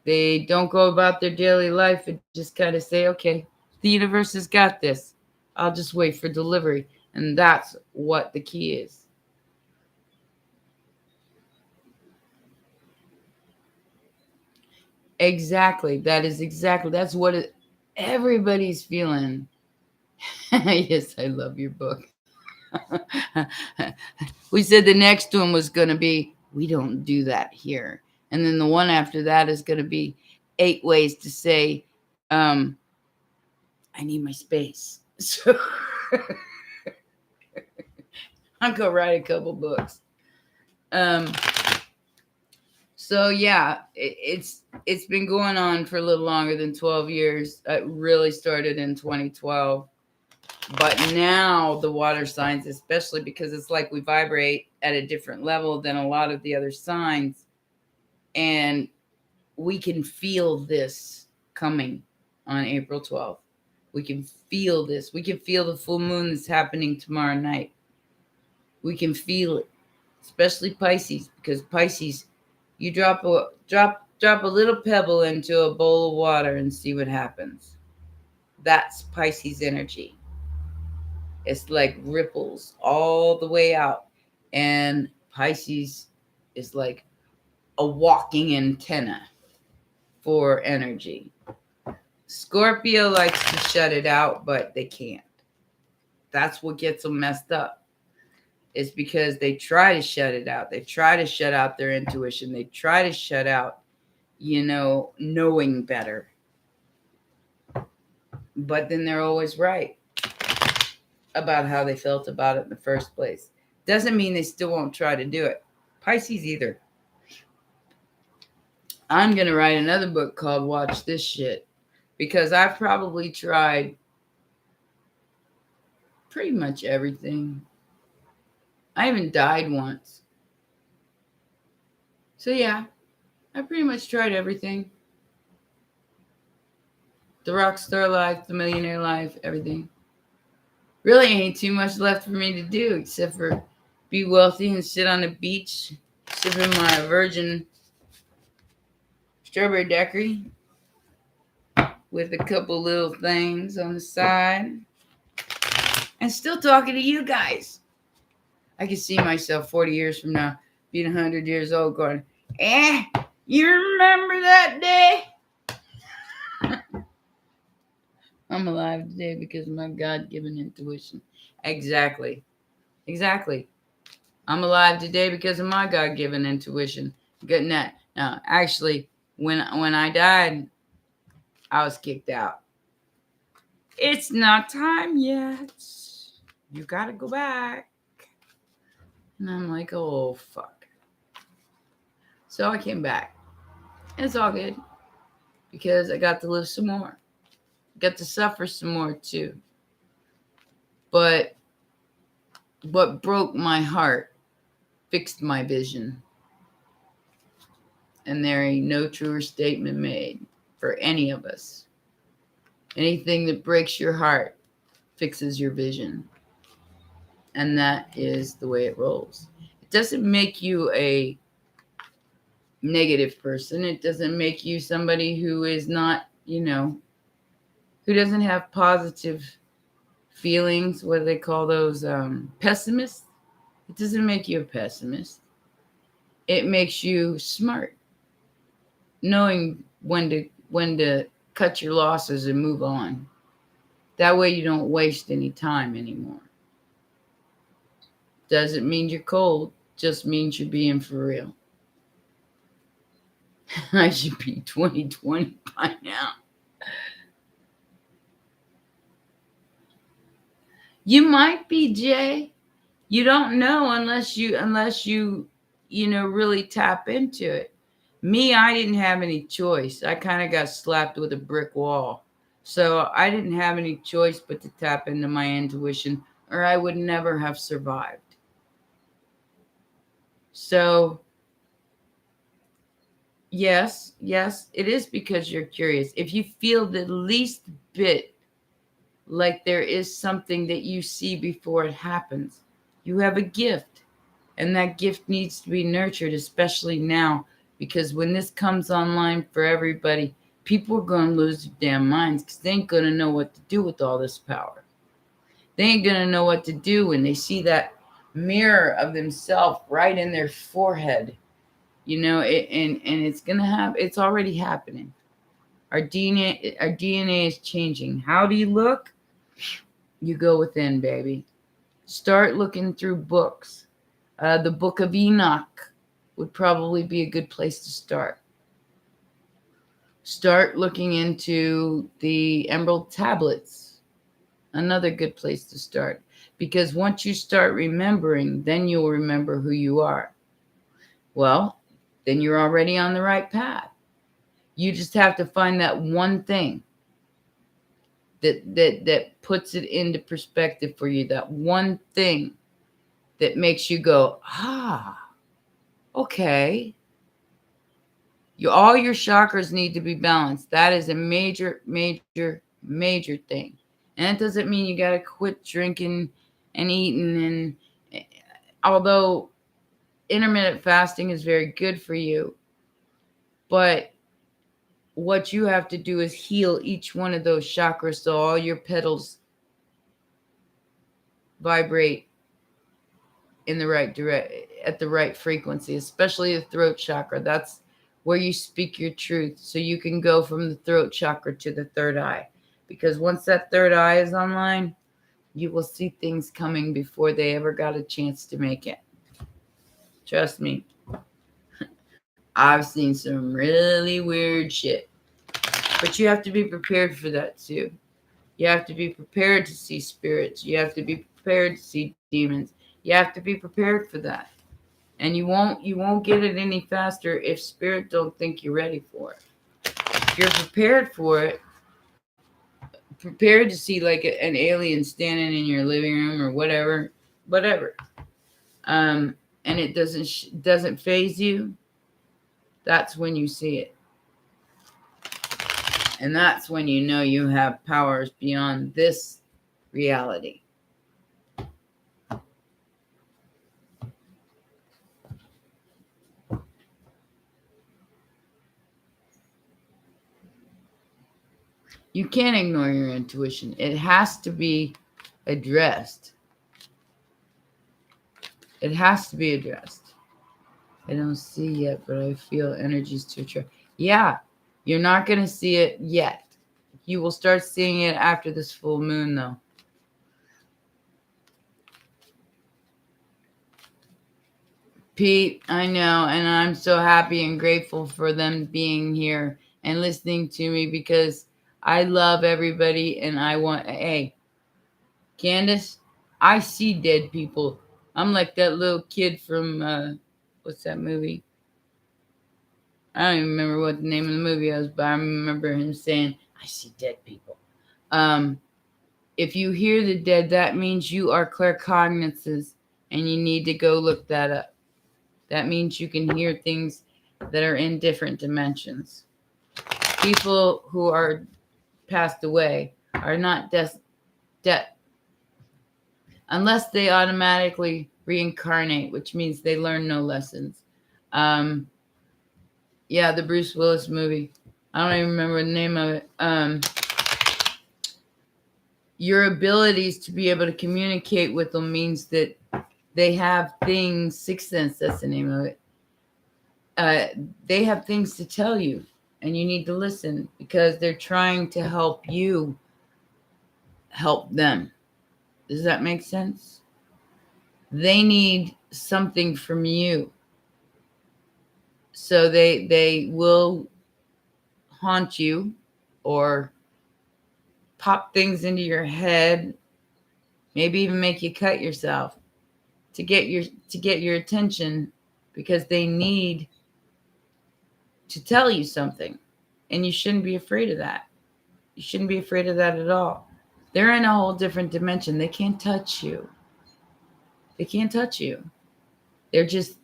They don't go about their daily life and just kind of say, okay, the universe has got this. I'll just wait for delivery. And that's what the key is. Exactly. That's what everybody's feeling. Yes, I love your book. We said the next one was going to be, we don't do that here. And then the one after that is going to be 8 ways to say, I need my space. So I'll go write a couple books. So yeah, it's been going on for a little longer than 12 years. It really started in 2012. But now the water signs, especially because it's like we vibrate at a different level than a lot of the other signs. And we can feel this coming on April 12th. We can feel this. We can feel the full moon that's happening tomorrow night. We can feel it, especially Pisces, because Pisces, you drop a little pebble into a bowl of water and see what happens. That's Pisces energy. It's like ripples all the way out. And Pisces is like a walking antenna for energy. Scorpio likes to shut it out, but they can't. That's what gets them messed up. It's because they try to shut it out. They try to shut out their intuition. They try to shut out, knowing better. But then they're always right about how they felt about it in the first place. Doesn't mean they still won't try to do it. Pisces either. I'm going to write another book called Watch This Shit, because I've probably tried pretty much everything. I even died once. So yeah, I pretty much tried everything. The rock star life, the millionaire life, everything. Really ain't too much left for me to do except for be wealthy and sit on a beach sipping my virgin strawberry daiquiri with a couple little things on the side and still talking to you guys. I can see myself 40 years from now being 100 years old going, you remember that day? I'm alive today because of my God-given intuition. Exactly. I'm alive today because of my God-given intuition. Good night. Now, actually, when I died, I was kicked out. It's not time yet. You got to go back. And I'm like, oh, fuck. So I came back. It's all good because I got to live some more. Got to suffer some more too. But what broke my heart fixed my vision. And there ain't no truer statement made for any of us. Anything that breaks your heart fixes your vision. And that is the way it rolls. It doesn't make you a negative person. It doesn't make you somebody who is not, who doesn't have positive feelings. What do they call those? Pessimists. It doesn't make you a pessimist. It makes you smart, knowing when to cut your losses and move on. That way you don't waste any time anymore. Doesn't mean you're cold, just means you're being for real. I should be 2020 by now. You might be, Jay. You don't know unless you really tap into it. Me, I didn't have any choice. I kind of got slapped with a brick wall. So I didn't have any choice but to tap into my intuition, or I would never have survived. So, yes, it is because you're curious. If you feel the least bit like there is something that you see before it happens, you have a gift. And that gift needs to be nurtured, especially now, because when this comes online for everybody, people are going to lose their damn minds because they ain't going to know what to do with all this power. They ain't going to know what to do when they see that mirror of themselves right in their forehead. And it's going to have, it's already happening. Our DNA is changing. How do you look? You go within, baby. Start looking through books. The Book of Enoch would probably be a good place to start. Start looking into the Emerald Tablets. Another good place to start. Because once you start remembering, then you'll remember who you are. Well, then you're already on the right path. You just have to find that one thing that puts it into perspective for you. That one thing that makes you go, okay. All your chakras need to be balanced. That is a major, major, major thing. And it doesn't mean you got to quit drinking and eating. And although intermittent fasting is very good for you, but what you have to do is heal each one of those chakras so all your petals vibrate in the right at the right frequency, especially the throat chakra. That's where you speak your truth, so you can go from the throat chakra to the third eye. Because once that third eye is online, you will see things coming before they ever got a chance to make it. Trust me. I've seen some really weird shit. But you have to be prepared for that too. You have to be prepared to see spirits. You have to be prepared to see demons. You have to be prepared for that. And you won't get it any faster if spirit don't think you're ready for it. If you're prepared for it, prepared to see like an alien standing in your living room or whatever, and it doesn't faze you, that's when you see it. And that's when you know you have powers beyond this reality. You can't ignore your intuition. It has to be addressed. It has to be addressed. I don't see yet, but I feel energies to attract. Yeah, you're not going to see it yet. You will start seeing it after this full moon, though. Pete, I know, and I'm so happy and grateful for them being here and listening to me, because I love everybody, and I want. Hey, Candace, I see dead people. I'm like that little kid from what's that movie? I don't even remember what the name of the movie was, but I remember him saying, "I see dead people." Um, if you hear the dead, that means you are claircognizant, and you need to go look that up. That means you can hear things that are in different dimensions. People who are passed away are not dead unless they automatically reincarnate, which means they learn no lessons. Um, yeah, the Bruce Willis movie. I don't even remember the name of it. Your abilities to be able to communicate with them means that they have things, sixth sense, that's the name of it. They have things to tell you, and you need to listen because they're trying to help you help them. Does that make sense? They need something from you. So they will haunt you or pop things into your head, maybe even make you cut yourself to get your attention because they need to tell you something. And you shouldn't be afraid of that. You shouldn't be afraid of that at all. They're in a whole different dimension. They can't touch you. They can't touch you. They're just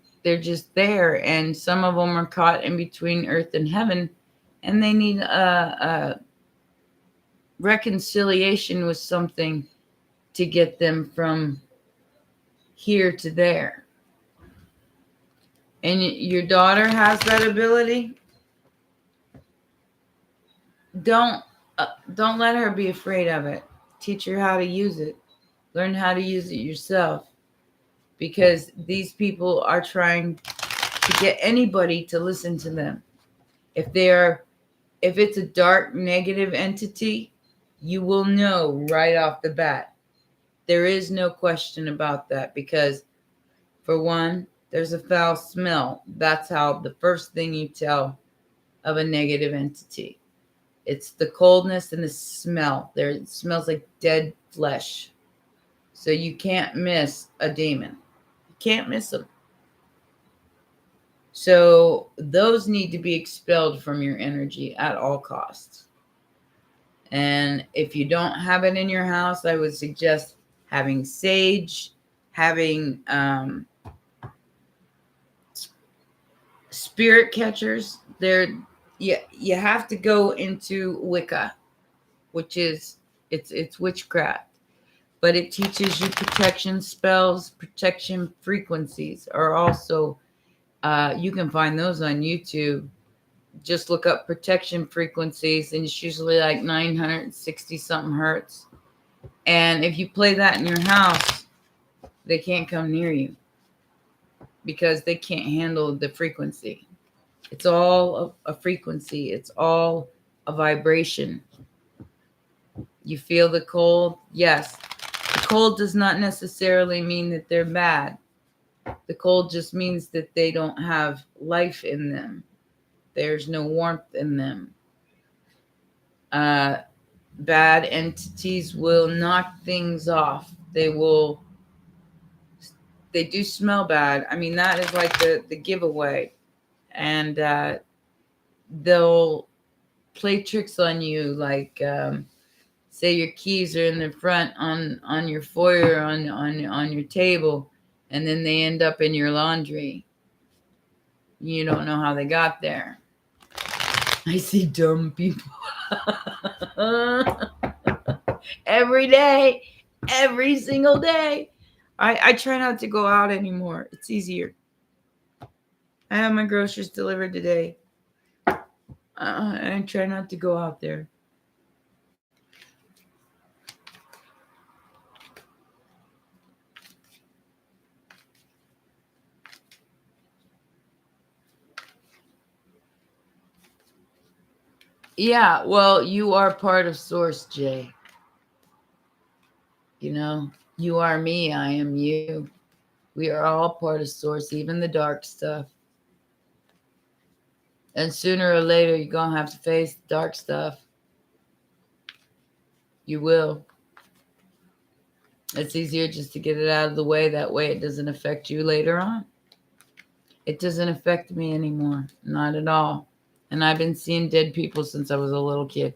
there, and some of them are caught in between earth and heaven, and they need a reconciliation with something to get them from here to there. And your daughter has that ability. Don't don't let her be afraid of it. Teach her how to use it. Learn how to use it yourself, because these people are trying to get anybody to listen to them. If it's a dark negative entity, you will know right off the bat. There is no question about that, because for one, there's a foul smell. That's how the first thing you tell of a negative entity. It's the coldness and the smell. It smells like dead flesh. So you can't miss a demon. You can't miss them. So those need to be expelled from your energy at all costs. And if you don't have it in your house, I would suggest having sage, having spirit catchers. You have to go into Wicca, which is it's witchcraft, but it teaches you protection spells. Protection frequencies are also you can find those on YouTube. Just look up protection frequencies, and it's usually like 960 something hertz. And if you play that in your house, they can't come near you because they can't handle the frequency. It's all a frequency. It's all a vibration. You feel the cold? Yes. The cold does not necessarily mean that they're bad. The cold just means that they don't have life in them. There's no warmth in them. Bad entities will knock things off. They do smell bad. I mean, that is like the giveaway. And they'll play tricks on you, like say your keys are in the front on your foyer on your table, and then they end up in your laundry. You don't know how they got there. I see dumb people every day, every single day. I try not to go out anymore. It's easier. I have my groceries delivered today. I try not to go out there. Yeah, well, you are part of Source, Jay. You know, you are me, I am you. We are all part of Source, even the dark stuff. And sooner or later, you're going to have to face the dark stuff. You will. It's easier just to get it out of the way. That way it doesn't affect you later on. It doesn't affect me anymore. Not at all. And I've been seeing dead people since I was a little kid.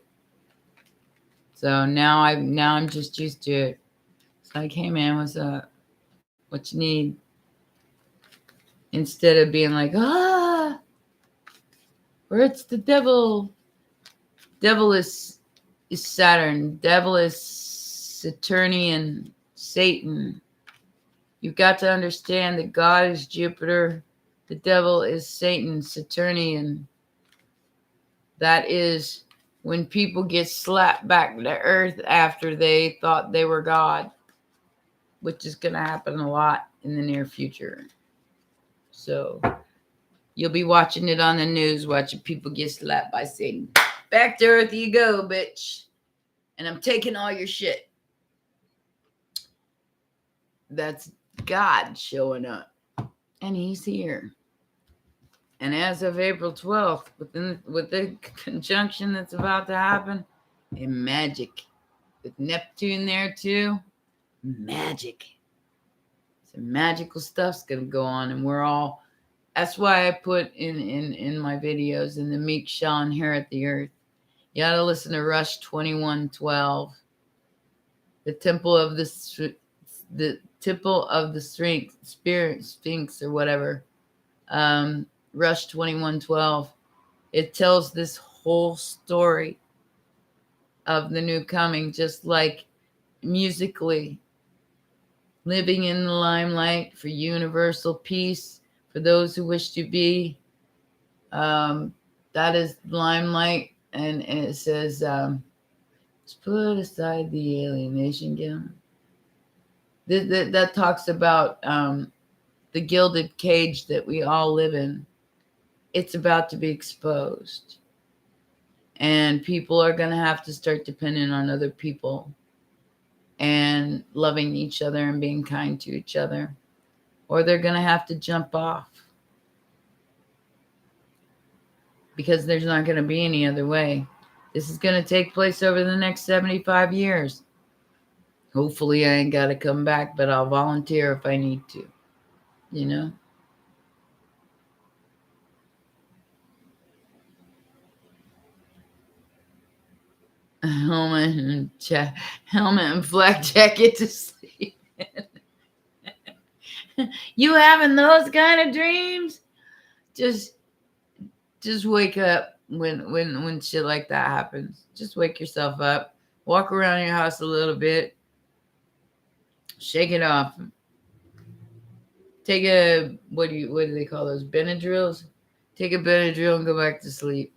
So now I'm just used to it. It's like, hey man, what's up? What you need? Instead of being like, or it's the devil. Devil is Saturn. Devil is Saturnian, Satan. You've got to understand that God is Jupiter. The devil is Satan, Saturnian. That is when people get slapped back to earth after they thought they were God, which is going to happen a lot in the near future. So you'll be watching it on the news, watching people get slapped by Satan. Back to earth you go, bitch. And I'm taking all your shit. That's God showing up. And he's here. And as of April 12th, with the conjunction that's about to happen, in magic. With Neptune there too. Magic. Some magical stuff's going to go on. And we're all... That's why I put in my videos, in the Meek shall inherit the earth. You got to listen to Rush 2112. The temple of the spirit sphinx or whatever. Rush 2112. It tells this whole story of the new coming, just like musically. Living in the limelight for universal peace, for those who wish to be. That is limelight. And it says, let's put aside the alienation guild. That talks about the gilded cage that we all live in. It's about to be exposed. And people are going to have to start depending on other people and loving each other and being kind to each other. Or they're going to have to jump off. Because there's not going to be any other way. This is going to take place over the next 75 years. Hopefully I ain't got to come back, but I'll volunteer if I need to. You know? Helmet and flak jacket to sleep in. You having those kind of dreams? Just wake up when shit like that happens. Just wake yourself up. Walk around your house a little bit. Shake it off. Take a what do they call those? Benadryls? Take a Benadryl and go back to sleep.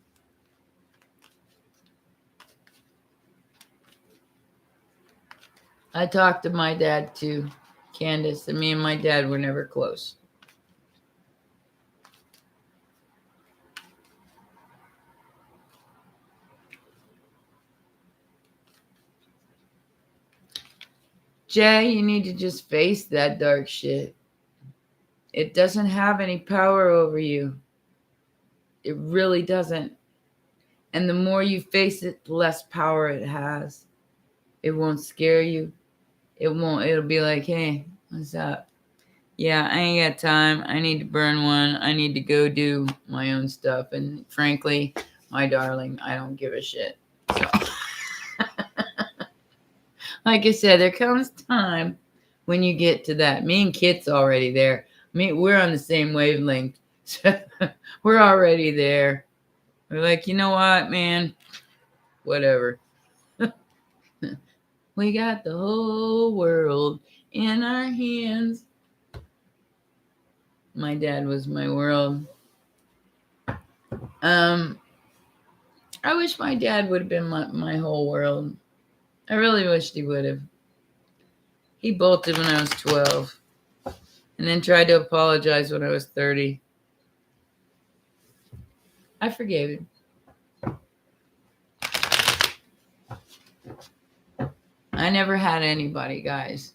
I talked to my dad too, Candace, and me and my dad were never close. Jay, you need to just face that dark shit. It doesn't have any power over you. It really doesn't. And the more you face it, the less power it has. It won't scare you. It'll be like, hey, what's up? Yeah, I ain't got time. I need to burn one. I need to go do my own stuff. And frankly, my darling, I don't give a shit. So, like I said, there comes time when you get to that. Me and Kit's already there. We're on the same wavelength. So we're already there. We're like, you know what, man? Whatever. We got the whole world in our hands. My dad was my world. I wish my dad would have been my whole world. I really wished he would have. He bolted when I was 12. And then tried to apologize when I was 30. I forgave him. I never had anybody, guys.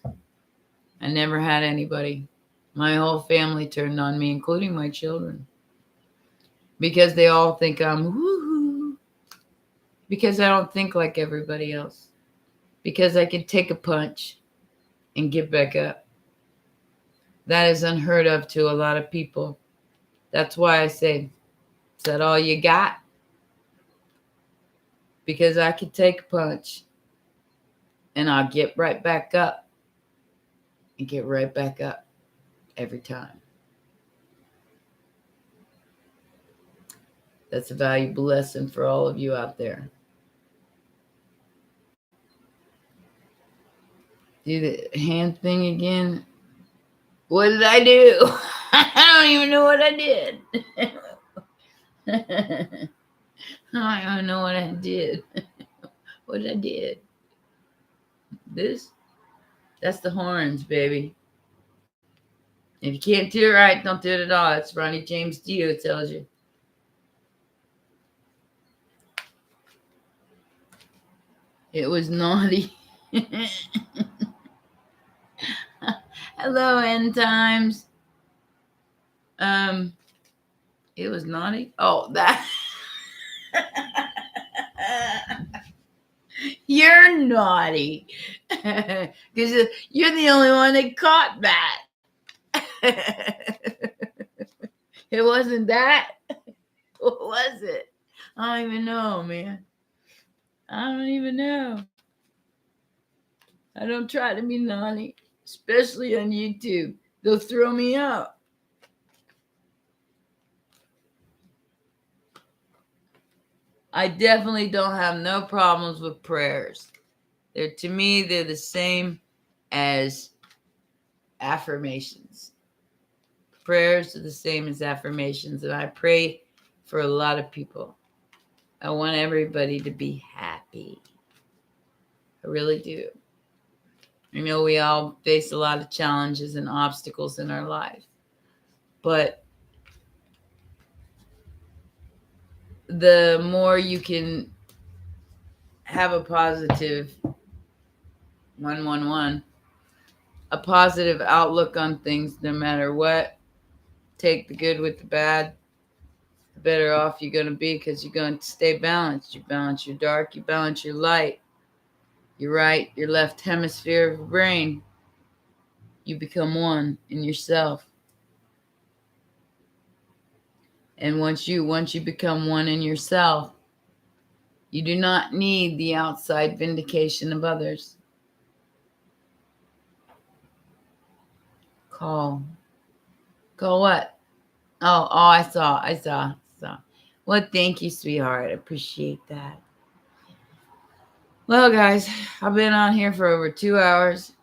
I never had anybody. My whole family turned on me, including my children. Because they all think I'm woohoo. Because I don't think like everybody else. because I can take a punch and get back up. That is unheard of to a lot of people. That's why I say, is that all you got? Because I can take a punch and I'll get right back up and get right back up every time. That's a valuable lesson for all of you out there. Do the hand thing again. What did I do? I don't even know what I did. I don't even know what I did. What I did. This? That's the horns, baby. If you can't do it right, don't do it at all. That's Ronnie James Dio tells you. It was naughty. Hello, end times. It was naughty. Oh, that. You're naughty. Because you're the only one that caught that. It wasn't that. What was it? I don't even know, man. I don't even know. I don't try to be naughty, especially on YouTube. They'll throw me out. I definitely don't have no problems with prayers. To me, they're the same as affirmations. Prayers are the same as affirmations, and I pray for a lot of people. I want everybody to be happy. I really do. I know we all face a lot of challenges and obstacles in our life, but the more you can have a positive 111, a positive outlook on things, no matter what, take the good with the bad, the better off you're going to be, because you're going to stay balanced. You balance your dark, you balance your light, your right, your left hemisphere of your brain. You become one in yourself. And once you become one in yourself, you do not need the outside vindication of others. Call what? Oh, I saw. Well, thank you, sweetheart. I appreciate that. Well, guys, I've been on here for over 2 hours,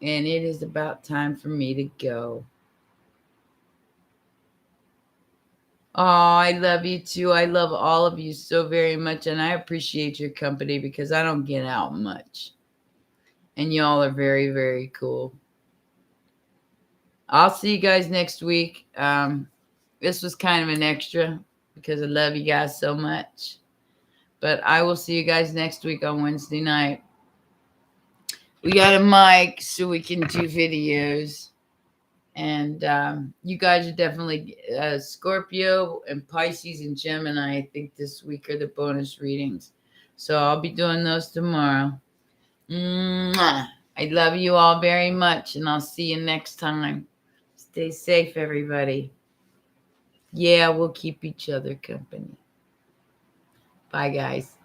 and it is about time for me to go. Oh, I love you too. I love all of you so very much, and I appreciate your company because I don't get out much. And y'all are very, very cool. I'll see you guys next week. This was kind of an extra because I love you guys so much. But I will see you guys next week on Wednesday night. We got a mic so we can do videos. And you guys are definitely Scorpio and Pisces and Gemini, I think this week are the bonus readings. So I'll be doing those tomorrow. Mwah. I love you all very much, and I'll see you next time. Stay safe, everybody. Yeah, we'll keep each other company. Bye, guys.